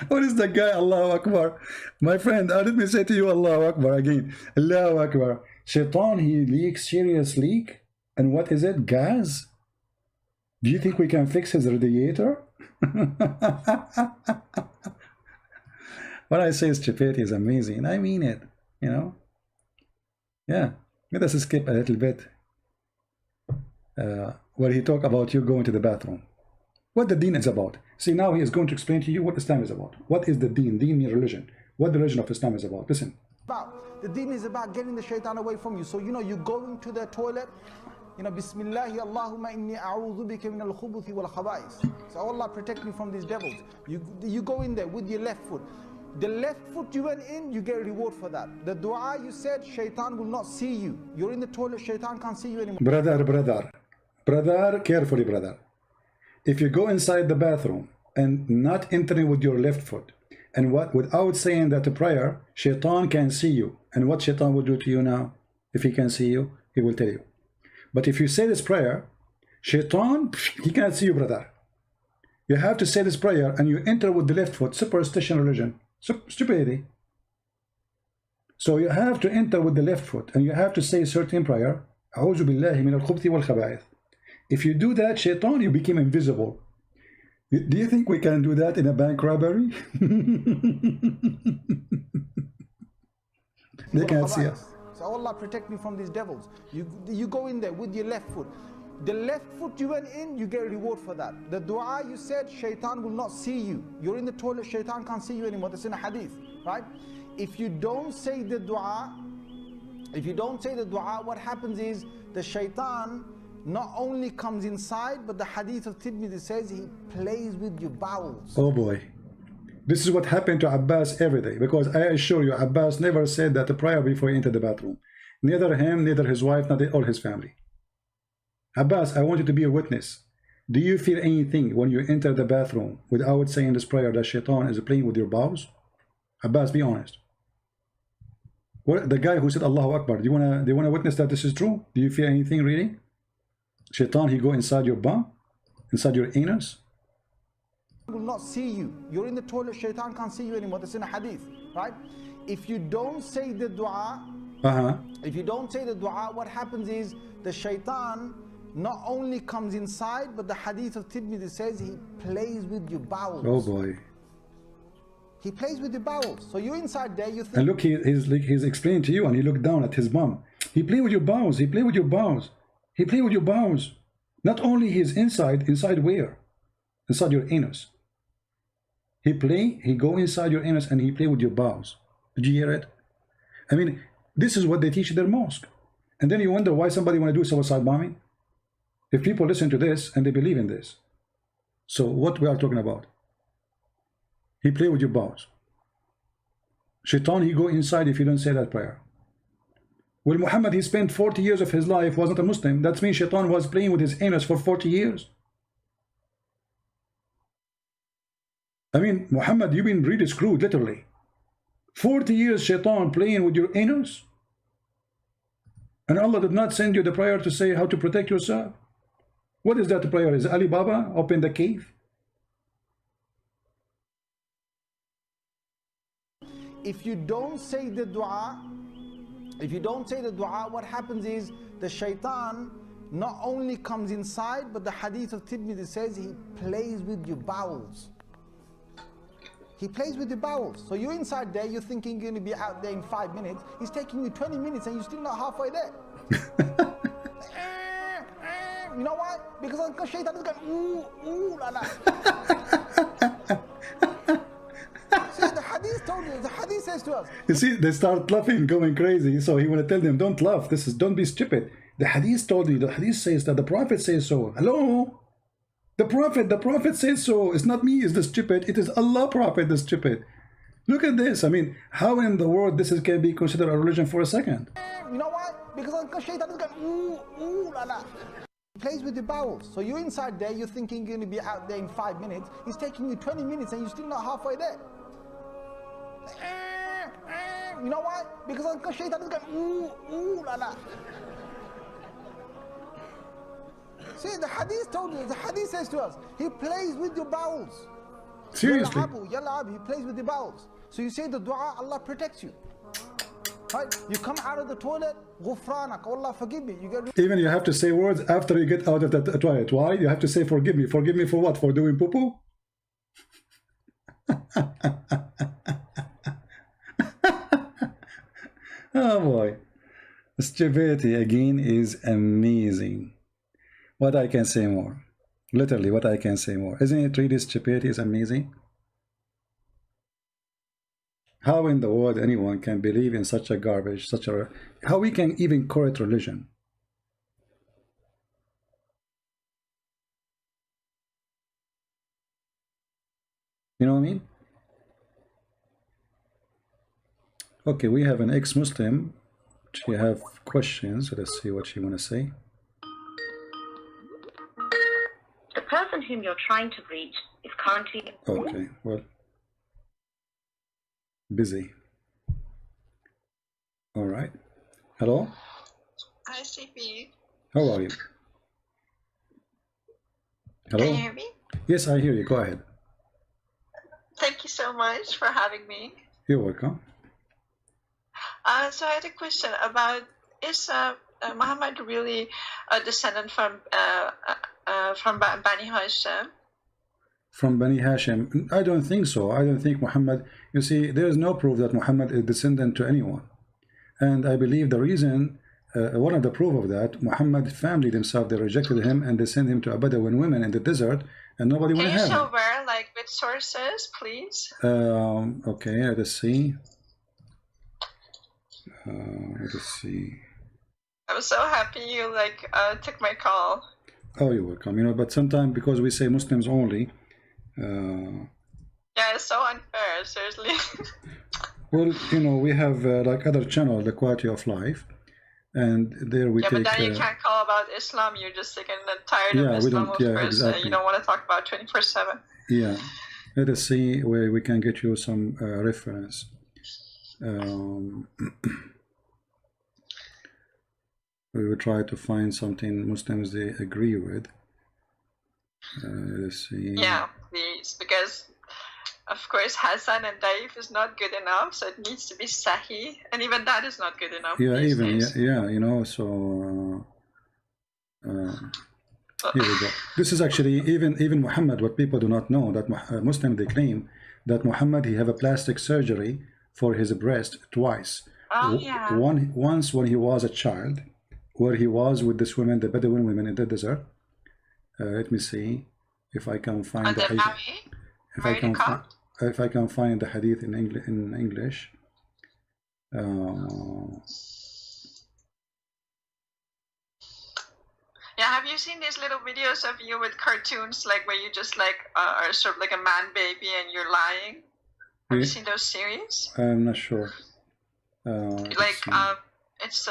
What is the guy? Allahu Akbar. My friend, let me say to you, Allahu Akbar again. Allahu Akbar. Shaitan, he leaks serious leak. And what is it? Gas? Do you think we can fix his radiator? What I say, stupidity is amazing. I mean it, you know. Yeah. Let us skip a little bit. Where he talk about you going to the bathroom. What the deen is about. See, now he is going to explain to you what Islam is about. What is the deen? Deen means religion. What the religion of Islam is about. Listen. The deen is about getting the shaitan away from you. So, you know, you go into the toilet, you know, Bismillahi Allahumma inni a'udhu bika min al-khubuthi wal khaba'is. So, Allah protect me from these devils. You go in there with your left foot. The left foot you went in, you get a reward for that. The dua you said, shaitan will not see you. You're in the toilet, shaitan can't see you anymore. Brother, carefully, brother. If you go inside the bathroom and not entering with your left foot. And what, without saying that prayer, shaitan can see you. And what shaitan will do to you now? If he can see you, he will tell you. But if you say this prayer, shaitan, he can't see you, brother. You have to say this prayer and you enter with the left foot. Superstition religion. Stupidity. So you have to enter with the left foot and you have to say a certain prayer. أعوذ بالله من الخبث والخبائث. If you do that, shaitan, you become invisible. Do you think we can do that in a bank robbery? They can't see us. So Allah protect me from these devils. You go in there with your left foot. The left foot you went in, you get a reward for that. The dua you said, shaitan will not see you. You're in the toilet, shaitan can't see you anymore. That's in a hadith, right? If you don't say the dua, what happens is the shaitan not only comes inside, but the hadith of Tirmidhi says he plays with your bowels. Oh boy. This is what happened to Abbas every day, because I assure you, Abbas never said that prayer before he entered the bathroom. Neither him, neither his wife, neither all his family. Abbas, I want you to be a witness. Do you feel anything when you enter the bathroom without saying this prayer that shaitan is playing with your bowels? Abbas, be honest. What, the guy who said Allahu Akbar, do you wanna witness that this is true? Do you feel anything really? Shaitan, he go inside your bum, inside your anus. Will not see you. You're in the toilet, shaitan can't see you anymore. That's in a hadith, right? If you don't say the dua, what happens is the shaitan not only comes inside, but the hadith of Tirmidhi says he plays with your bowels. Oh boy. He plays with your bowels. So you're inside there, you think. And look, he's explaining to you, and he looked down at his bum. He play with your bowels. He play with your bowels. He play with your bowels. Not only his inside where? Inside your anus. He go inside your anus and he play with your bowels. Did you hear it? I mean, this is what they teach in their mosque. And then you wonder why somebody want to do suicide bombing? If people listen to this and they believe in this. So what we are talking about? He play with your bowels. Shaitan, he go inside if you don't say that prayer. Well, Muhammad, he spent 40 years of his life, was not a Muslim. That means shaitan was playing with his anus for 40 years. I mean, Muhammad, you've been really screwed, literally. 40 years shaitan playing with your anus. And Allah did not send you the prayer to say how to protect yourself. What is that prayer? Is Ali Baba open the cave? If you don't say the dua, what happens is the shaitan not only comes inside, but the hadith of Tirmidhi says he plays with your bowels. He plays with your bowels. So you're inside there, you're thinking you're going to be out there in 5 minutes. He's taking you 20 minutes and you're still not halfway there. You know why? Because Uncle Shaitan is going, ooh, like that. See, the hadith told you, the hadith says to us. You see, they start laughing, going crazy. So he want to tell them, don't laugh. Don't be stupid. The hadith told you, the hadith says that the Prophet says so. Hello? The Prophet says so. It's not me, it's the stupid. It is Allah Prophet, the stupid. Look at this. I mean, how in the world this can be considered a religion for a second? You know why? Because Uncle Shaitan is going, ooh, la la. He plays with your bowels. So you're inside there, you're thinking you're going to be out there in 5 minutes. He's taking you 20 minutes and you're still not halfway there. You know why? Because Uncle Shaitan is going, ooh, la la. See, the hadith told you, the hadith says to us, he plays with your bowels. Seriously? He plays with your bowels. So you say the dua, Allah protects you. Right? You come out of the toilet, ghufranak, Allah forgive me. Even you have to say words after you get out of the toilet. Why? You have to say forgive me. Forgive me for what? For doing poo-poo? Oh boy. Stupidity again is amazing. What I can say more? Literally, what I can say more? Isn't it really stupidity is amazing? How in the world anyone can believe in such a garbage, how we can even call it religion? You know what I mean? Okay, we have an ex-Muslim. She have questions. Let's see what she want to say. The person whom you're trying to reach is currently in school. Okay, well, busy. All right. Hello. Hi, CP. How are you? Hello. Can you hear me? Yes, I hear you. Go ahead. Thank you so much for having me. You're welcome. So I had a question about, is Muhammad really a descendant from Bani Hashim? From Bani Hashim? I don't think so. I don't think Muhammad, you see, there is no proof that Muhammad is descendant to anyone. And I believe the reason, one of the proof of that, Muhammad family themselves, they rejected him and they sent him to a Bedouin women in the desert, and nobody wanted to have him. Can you show where, like, with sources, please? Okay, let us see. Let us see. I'm so happy you took my call. Oh, you're welcome. You know, but sometimes because we say Muslims only. Yeah, it's so unfair, seriously. Well, you know, we have like other channel, the quality of life, and there we take. Yeah, but then you can't call about Islam. You're just sick and tired of Islam, of course. Exactly. You don't want to talk about 24/7. Yeah, let us see where we can get you some reference. We will try to find something Muslims they agree with. Let's see. Yeah, please, because of course Hassan and Daif is not good enough, so it needs to be Sahih, and even that is not good enough. Yeah, yeah, you know. So here we go. This is actually even Muhammad. What people do not know, that Muslim, they claim that Muhammad, he have a plastic surgery for his breast twice. Oh, yeah. Once when he was a child, where he was with this woman, the Bedouin women in the desert. Let me see if I can find the hadith. If I can find the hadith in English. Yeah, have you seen these little videos of you with cartoons, like where you just are sort of like a man baby and you're lying? Have you seen those series? I'm not sure. It's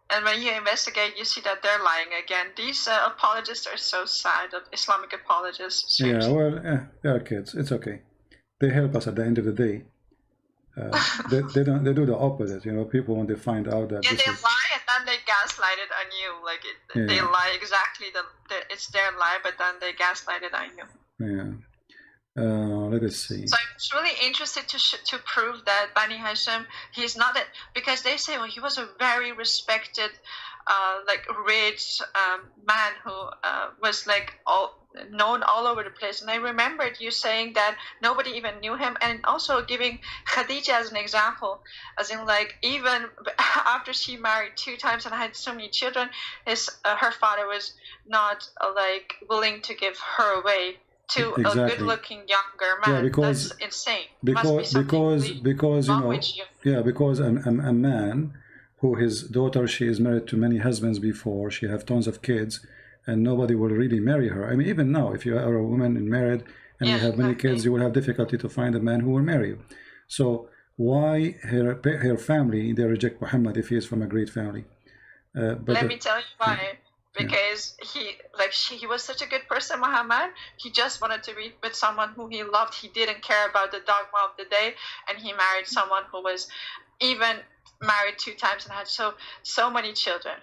and when you investigate, you see that they're lying again. These apologists are so sad, Islamic apologists. Seriously. Yeah, well, they are kids. It's okay. They help us at the end of the day. They do the opposite. You know, people when they find out that they lie and then they gaslight it on you. They lie exactly. It's their lie, but then they gaslight it on you. Yeah. Let us see. So I'm really interested to prove that Bani Hashim, he's not because they say, well, he was a very respected, rich man who was known all over the place. And I remembered you saying that nobody even knew him, and also giving Khadija as an example, as in even after she married 2 times and had so many children, her father was not willing to give her away to a good-looking younger man. Yeah, because that's insane. Because a man who his daughter, she is married to many husbands before, she have tons of kids, and nobody will really marry her. I mean, even now, if you are a woman and married and you have many kids, you will have difficulty to find a man who will marry you. So why her family, they reject Muhammad if he is from a great family? Let me tell you why. Because he was such a good person, Muhammad. He just wanted to be with someone who he loved. He didn't care about the dogma of the day, and he married someone who was even married 2 times and had so many children.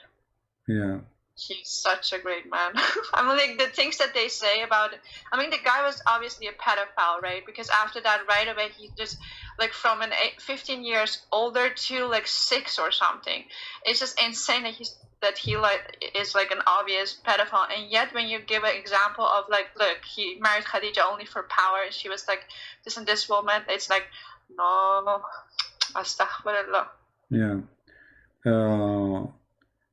Yeah. He's such a great man. I mean, the things that they say about it. I mean, the guy was obviously a pedophile, right? Because after that, right away, he just from 15 years older to 6 or something. It's just insane that he is an obvious pedophile, and yet when you give an example of look, he married Khadija only for power, and she was this and this woman, it's no, astaghfirullah. Yeah.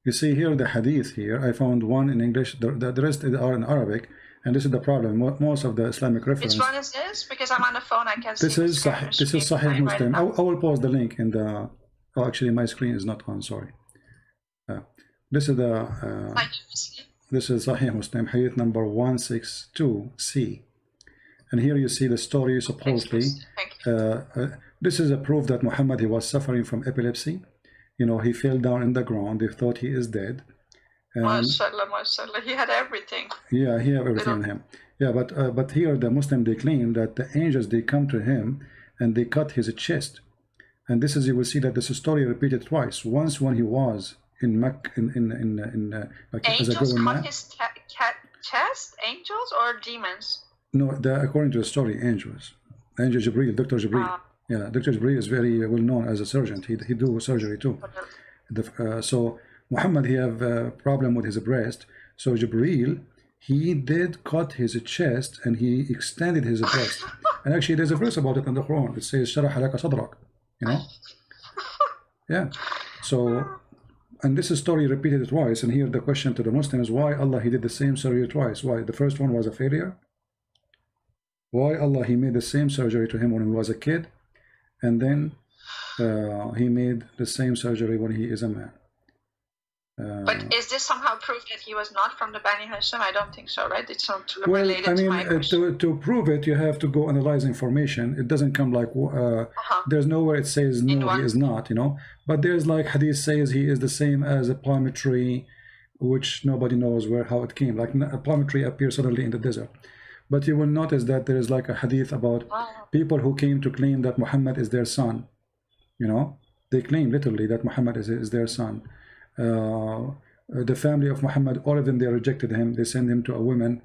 You see here the hadith here, I found one in English, the rest are in Arabic, and this is the problem. Most of the Islamic reference. Which one is this? Because I'm on the phone, I can't see. This is Sahih Muslim. I will post the link in the. Oh, actually, my screen is not on. Sorry. This is Sahih Muslim, Hadith number 162C, and here you see the story supposedly. This is a proof that Muhammad, he was suffering from epilepsy. You know, he fell down in the ground. They thought he is dead. And mashallah, he had everything. Yeah, he had everything in him. Yeah, but here the Muslim, they claim that the angels, they come to him and they cut his chest. And this is, you will see that this story repeated twice. Once when he was in Mecca, like as a Angels grown cut man. his chest? Angels or demons? No, according to the story, angels. Angel Jibreel, Dr. Jibreel. Yeah, Dr. Jibreel is very well known as a surgeon. He do surgery too. So Muhammad, he have a problem with his breast. So Jibreel, he did cut his chest and he extended his breast. And actually, there's a verse about it in the Quran. It says, "Sharah laka sadrak." You know? Yeah. So, and this story repeated twice. And here the question to the Muslim is, why Allah, he did the same surgery twice? Why? The first one was a failure. Why Allah, he made the same surgery to him when he was a kid, and then he made the same surgery when he is a man. But is this somehow proof that he was not from the Bani Hashim? I don't think so, right? It's not Well, related I to mean, my question. to prove it, you have to go analyze information. It doesn't come like, there's nowhere it says, no, he is not, you know. But there's like Hadith says he is the same as a palm tree, which nobody knows how it came. Like a palm tree appears suddenly in the desert. But you will notice that there is like a hadith about people who came to claim that Muhammad is their son. You know, they claim literally that Muhammad is their son. The family of Muhammad, all of them, they rejected him. They sent him to a woman.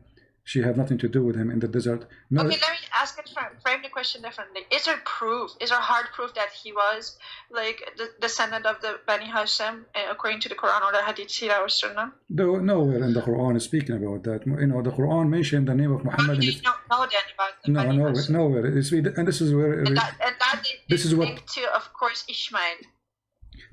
She had nothing to do with him in the desert. No, okay, let me ask it, frame the question differently. Is there proof, is there hard proof that he was like the descendant of the Bani Hashim according to the Quran or the Hadith, Sirah or Sunnah? though nowhere in the Quran is speaking about that. You know, the Quran mentioned the name of Muhammad. You don't know then about the Bani Hashim. Nowhere. And this is where. And that this is what linked to, of course, Ishmael.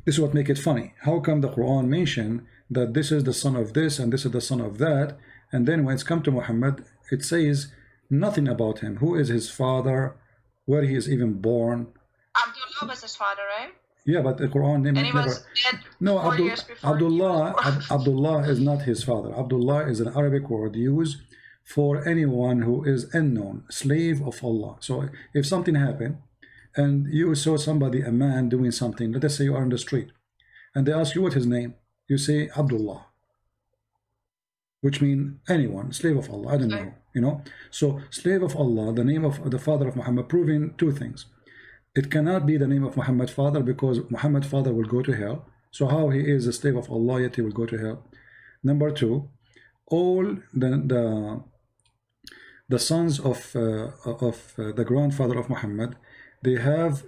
This is what makes it funny. How come the Quran mentioned that this is the son of this and this is the son of that, and then when it's come to Muhammad, it says nothing about him. Who is his father? Where he is even born? Abdullah was his father, right? Yeah, but the Quran And he never. was dead No, 4 years before he was born. Abdullah is not his father. Abdullah is an Arabic word used for anyone who is unknown, slave of Allah. So if something happened and you saw somebody, a man doing something, let us say you are on the street, and they ask you what his name, you say Abdullah, which means anyone, slave of Allah, I don't know, you know. So slave of Allah, the name of the father of Muhammad, proving two things. It cannot be the name of Muhammad's father because Muhammad's father will go to hell. So how he is a slave of Allah yet he will go to hell? Number two, all the sons of the grandfather of Muhammad, they have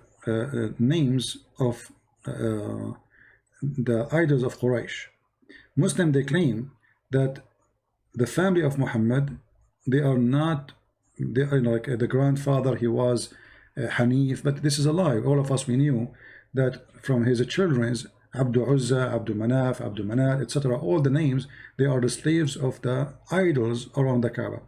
names of the idols of Quraysh. Muslim, they claim that the family of Muhammad, they are like the grandfather, he was Hanif, but this is a lie. All of us, we knew that from his children's Abdul Uzza, Abdul Manaf, Abdul Manat, etc., all the names, they are the slaves of the idols around the Kaaba.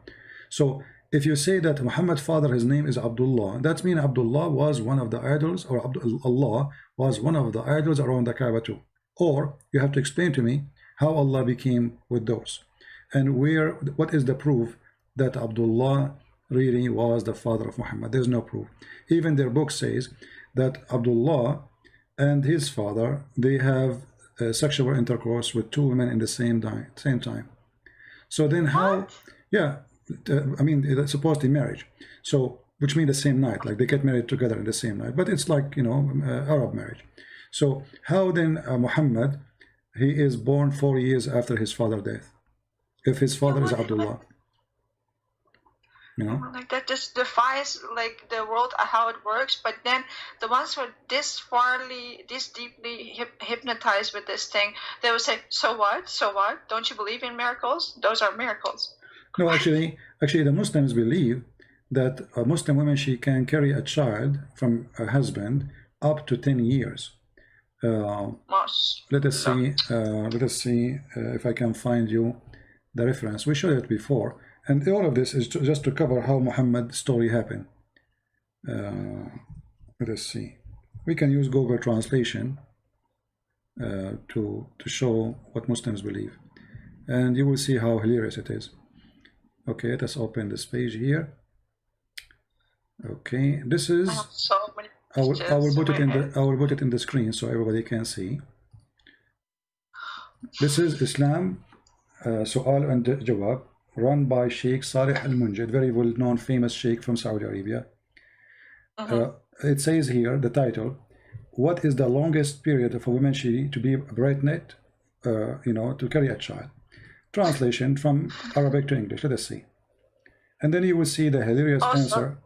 So if you say that Muhammad's father, his name is Abdullah, that means Abdullah was one of the idols, or Allah was one of the idols around the Kaaba too. Or you have to explain to me how Allah became with those, and what is the proof that Abdullah really was the father of Muhammad. There's no proof. Even their book says that Abdullah and his father, they have sexual intercourse with two women in the same time. So then how? Yeah, I mean, it's supposedly marriage. So which means the same night, like they get married together in the same night. But it's like, you know, Arab marriage. So how then Muhammad, he is born 4 years after his father's death, if his father is Abdullah? You know? Like that just defies like the world how it works. But then the ones who are this deeply hypnotized with this thing, they will say, "So what? So what? Don't you believe in miracles? Those are miracles." No, actually, the Muslims believe that a Muslim woman, she can carry a child from a husband up to 10 years. Let us see if I can find you the reference. We showed it before. And all of this is just to cover how Muhammad's story happened. Let us see. We can use Google Translation to show what Muslims believe. And you will see how hilarious it is. Okay, let us open this page here. Okay, this is. I will put it in the screen so everybody can see. This is Islam, Su'al and Jawab. run by Sheikh Saleh Al-Munjid, very well-known, famous sheikh from Saudi Arabia. It says here, the title, what is the longest period of a woman to be pregnant, to carry a child? Translation from Arabic to English. Let us see. And then you will see the hilarious answer.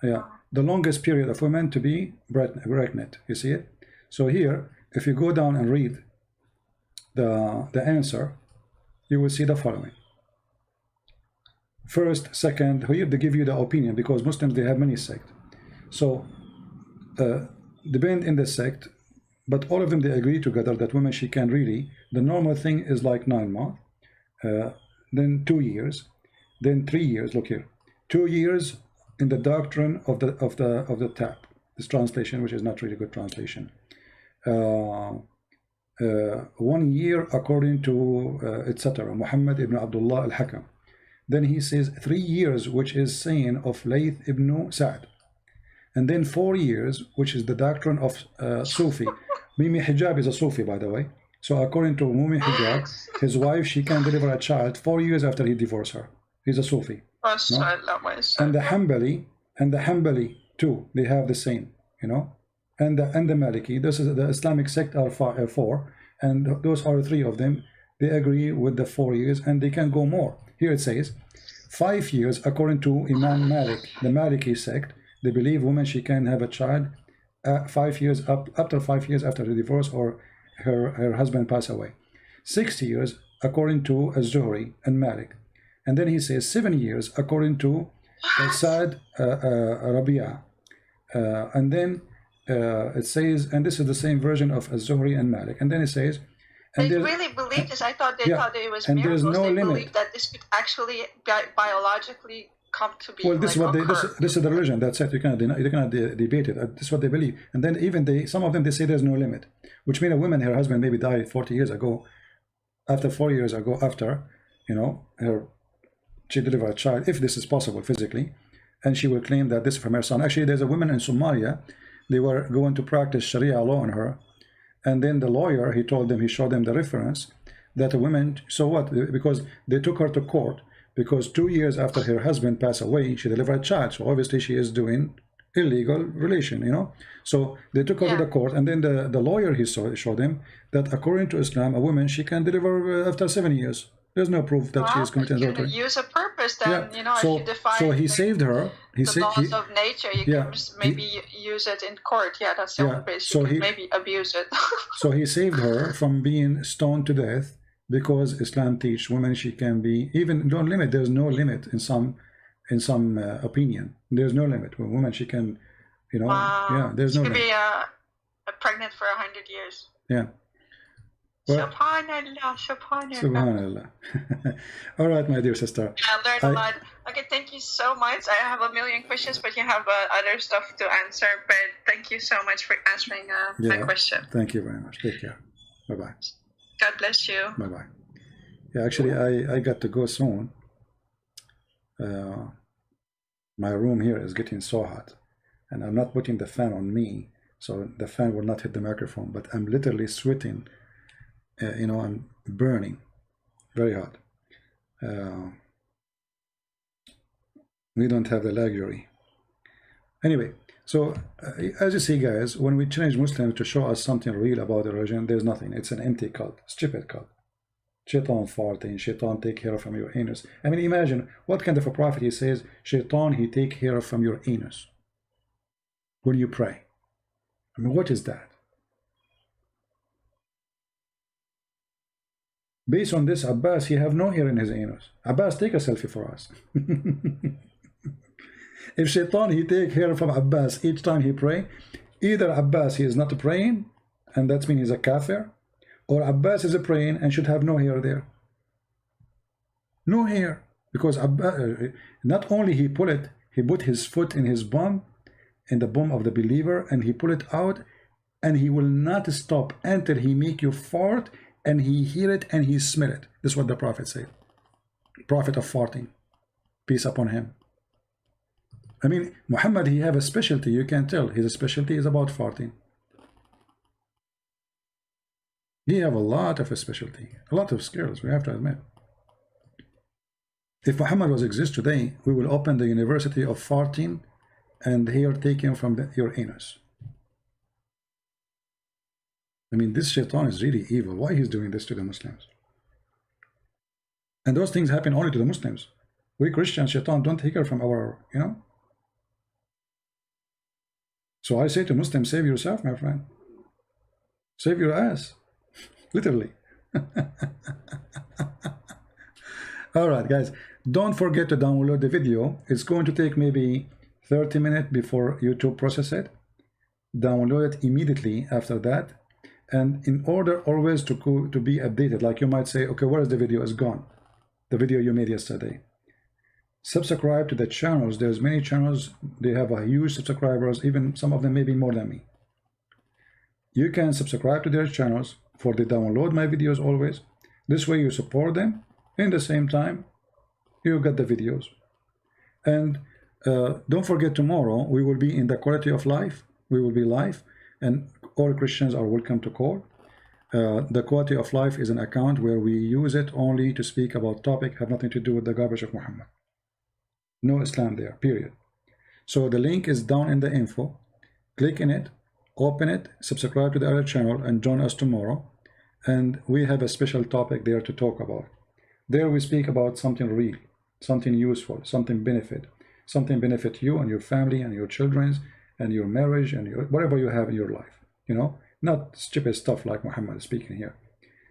Yeah, the longest period of women to be pregnant. You see it? So here, if you go down and read the answer, you will see the following. First, second, here they give you the opinion, because Muslims, they have many sects. So depend in the sect, but all of them, they agree together that women, she can really, the normal thing is like 9 months, then 2 years, then 3 years. Look here, 2 years in the doctrine of the tap, this translation, which is not really good translation. 1 year according to etc. Muhammad ibn Abdullah al-Hakam. Then he says 3 years, which is saying of Layth ibn Sa'd. And then 4 years, which is the doctrine of Sufi. Mimi Hijab is a Sufi, by the way. So according to Mimi Hijab, his wife, she can deliver a child 4 years after he divorced her. He's a Sufi. No? And the Hanbali too, they have the same, and the Maliki. This is the Islamic sect are 4, and those are 3 of them. They agree with the 4 years, and they can go more. Here it says 5 years according to Imam Malik, the Maliki sect. They believe woman, she can have a child 5 years after 5 years after the divorce or her husband pass away. 6 years according to Az-Zuhri and Malik. And then he says 7 years according to Sa'd Rabi'a. And then it says, and this is the same version of Az-Zuhri and Malik. And then it says, and they really believe this. I thought they thought it was miracles. There's no they limit. believe that this could actually biologically come to be. Well, this is what this is the religion. That's it. You cannot debate it. This is what they believe. And then even some of them, they say there's no limit, which means a woman, her husband maybe died 40 years ago. After 4 years ago, she delivered a child, if this is possible physically, and she will claim that this is from her son. Actually, there's a woman in Somalia. They were going to practice Sharia law on her, and then the lawyer, he showed them the reference that a woman, so what? Because they took her to court, because 2 years after her husband passed away, she delivered a child. So obviously she is doing illegal relation, So they took her to the court, and then the lawyer, he showed them that according to Islam, a woman, she can deliver after 7 years. There's no proof that she is committing adultery. Use a purpose, then if you define. So he saved her. The laws of nature, you can maybe use it in court. Yeah, that's the only place you can maybe abuse it. So he saved her from being stoned to death, because Islam teach women she can be even no limit. There's no limit in some opinion. There's no limit. When woman, she can, there's no limit. She could be pregnant for 100 years. Yeah. Well, Subhanallah. All right, my dear sister. I learned a lot. Okay, thank you so much. I have a million questions, but you have other stuff to answer. But thank you so much for answering my question. Thank you very much. Take care. Bye-bye. God bless you. Bye-bye. Yeah, actually, I got to go soon. My room here is getting so hot, and I'm not putting the fan on me, so the fan will not hit the microphone, but I'm literally sweating. I'm burning, very hot. We don't have the luxury. Anyway, so as you see, guys, when we challenge Muslims to show us something real about the religion, there's nothing. It's an empty cult, stupid cult. Shaitan farting, Shaitan take hair from your anus. I mean, imagine what kind of a prophet he says, Shaitan, he take hair from your anus when you pray. I mean, what is that? Based on this, Abbas, he have no hair in his anus. Abbas, take a selfie for us. If Shaitan, he take hair from Abbas each time he pray, either Abbas, he is not praying, and that means he's a kafir, or Abbas is praying and should have no hair there. No hair. Because Abbas, not only he put his foot in his bum, in the bum of the believer, and he pull it out, and he will not stop until he make you fart, and he hear it and he smell it. This is what the Prophet said. Prophet of farting. Peace upon him. I mean, Muhammad, he have a specialty. You can tell his specialty is about farting. He have a lot of a specialty. A lot of skills, we have to admit. If Muhammad was exist today, we will open the university of farting and hair taken from your anus. I mean, this shaitan is really evil. Why he's doing this to the Muslims? And those things happen only to the Muslims. We Christians, shaitan don't take care from our, you know. So I say to Muslims, save yourself, my friend. Save your ass. Literally. All right, guys. Don't forget to download the video. It's going to take maybe 30 minutes before YouTube process it. Download it immediately after that. And in order always to be updated, like you might say, okay, where is the video? It's gone. The video you made yesterday. Subscribe to the channels. There's many channels. They have a huge subscribers. Even some of them maybe more than me. You can subscribe to their channels for they download my videos always. This way you support them. In the same time, you get the videos. And don't forget, tomorrow we will be in the quality of life. We will be live, and all Christians are welcome to call. The quality of life is an account where we use it only to speak about topic have nothing to do with the garbage of Muhammad. No Islam there, period. So the link is down in the info. Click in it, open it, subscribe to the other channel, and join us tomorrow. And we have a special topic there to talk about. There we speak about something real, something useful, something benefit you and your family and your children and your marriage and your whatever you have in your life. You know, not stupid stuff like Muhammad is speaking here.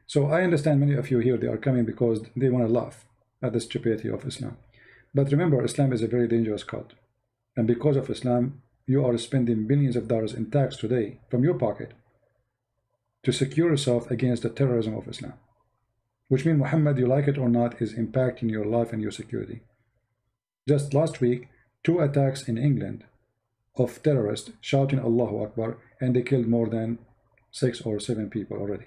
So I understand many of you here, they are coming because they want to laugh at the stupidity of Islam. But remember, Islam is a very dangerous cult. And because of Islam, you are spending billions of dollars in tax today from your pocket to secure yourself against the terrorism of Islam. Which means Muhammad, you like it or not, is impacting your life and your security. Just last week, 2 attacks in England of terrorists shouting Allahu Akbar, and they killed more than 6 or 7 people already.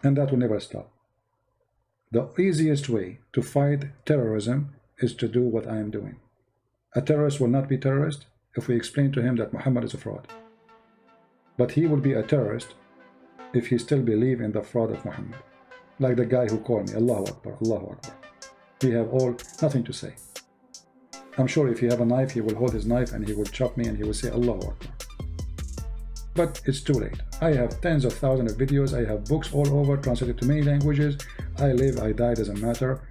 And that will never stop. The easiest way to fight terrorism is to do what I am doing. A terrorist will not be terrorist if we explain to him that Muhammad is a fraud. But he will be a terrorist if he still believes in the fraud of Muhammad. Like the guy who called me, Allahu Akbar, Allahu Akbar. We have all nothing to say. I'm sure if he have a knife, he will hold his knife and he will chop me and he will say Allahu Akbar. But it's too late. I have tens of thousands of videos. I have books all over, translated to many languages. I live, I die, doesn't matter.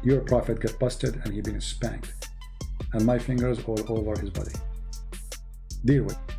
Your prophet get busted and he been spanked. And my fingers all over his body. Deal with it.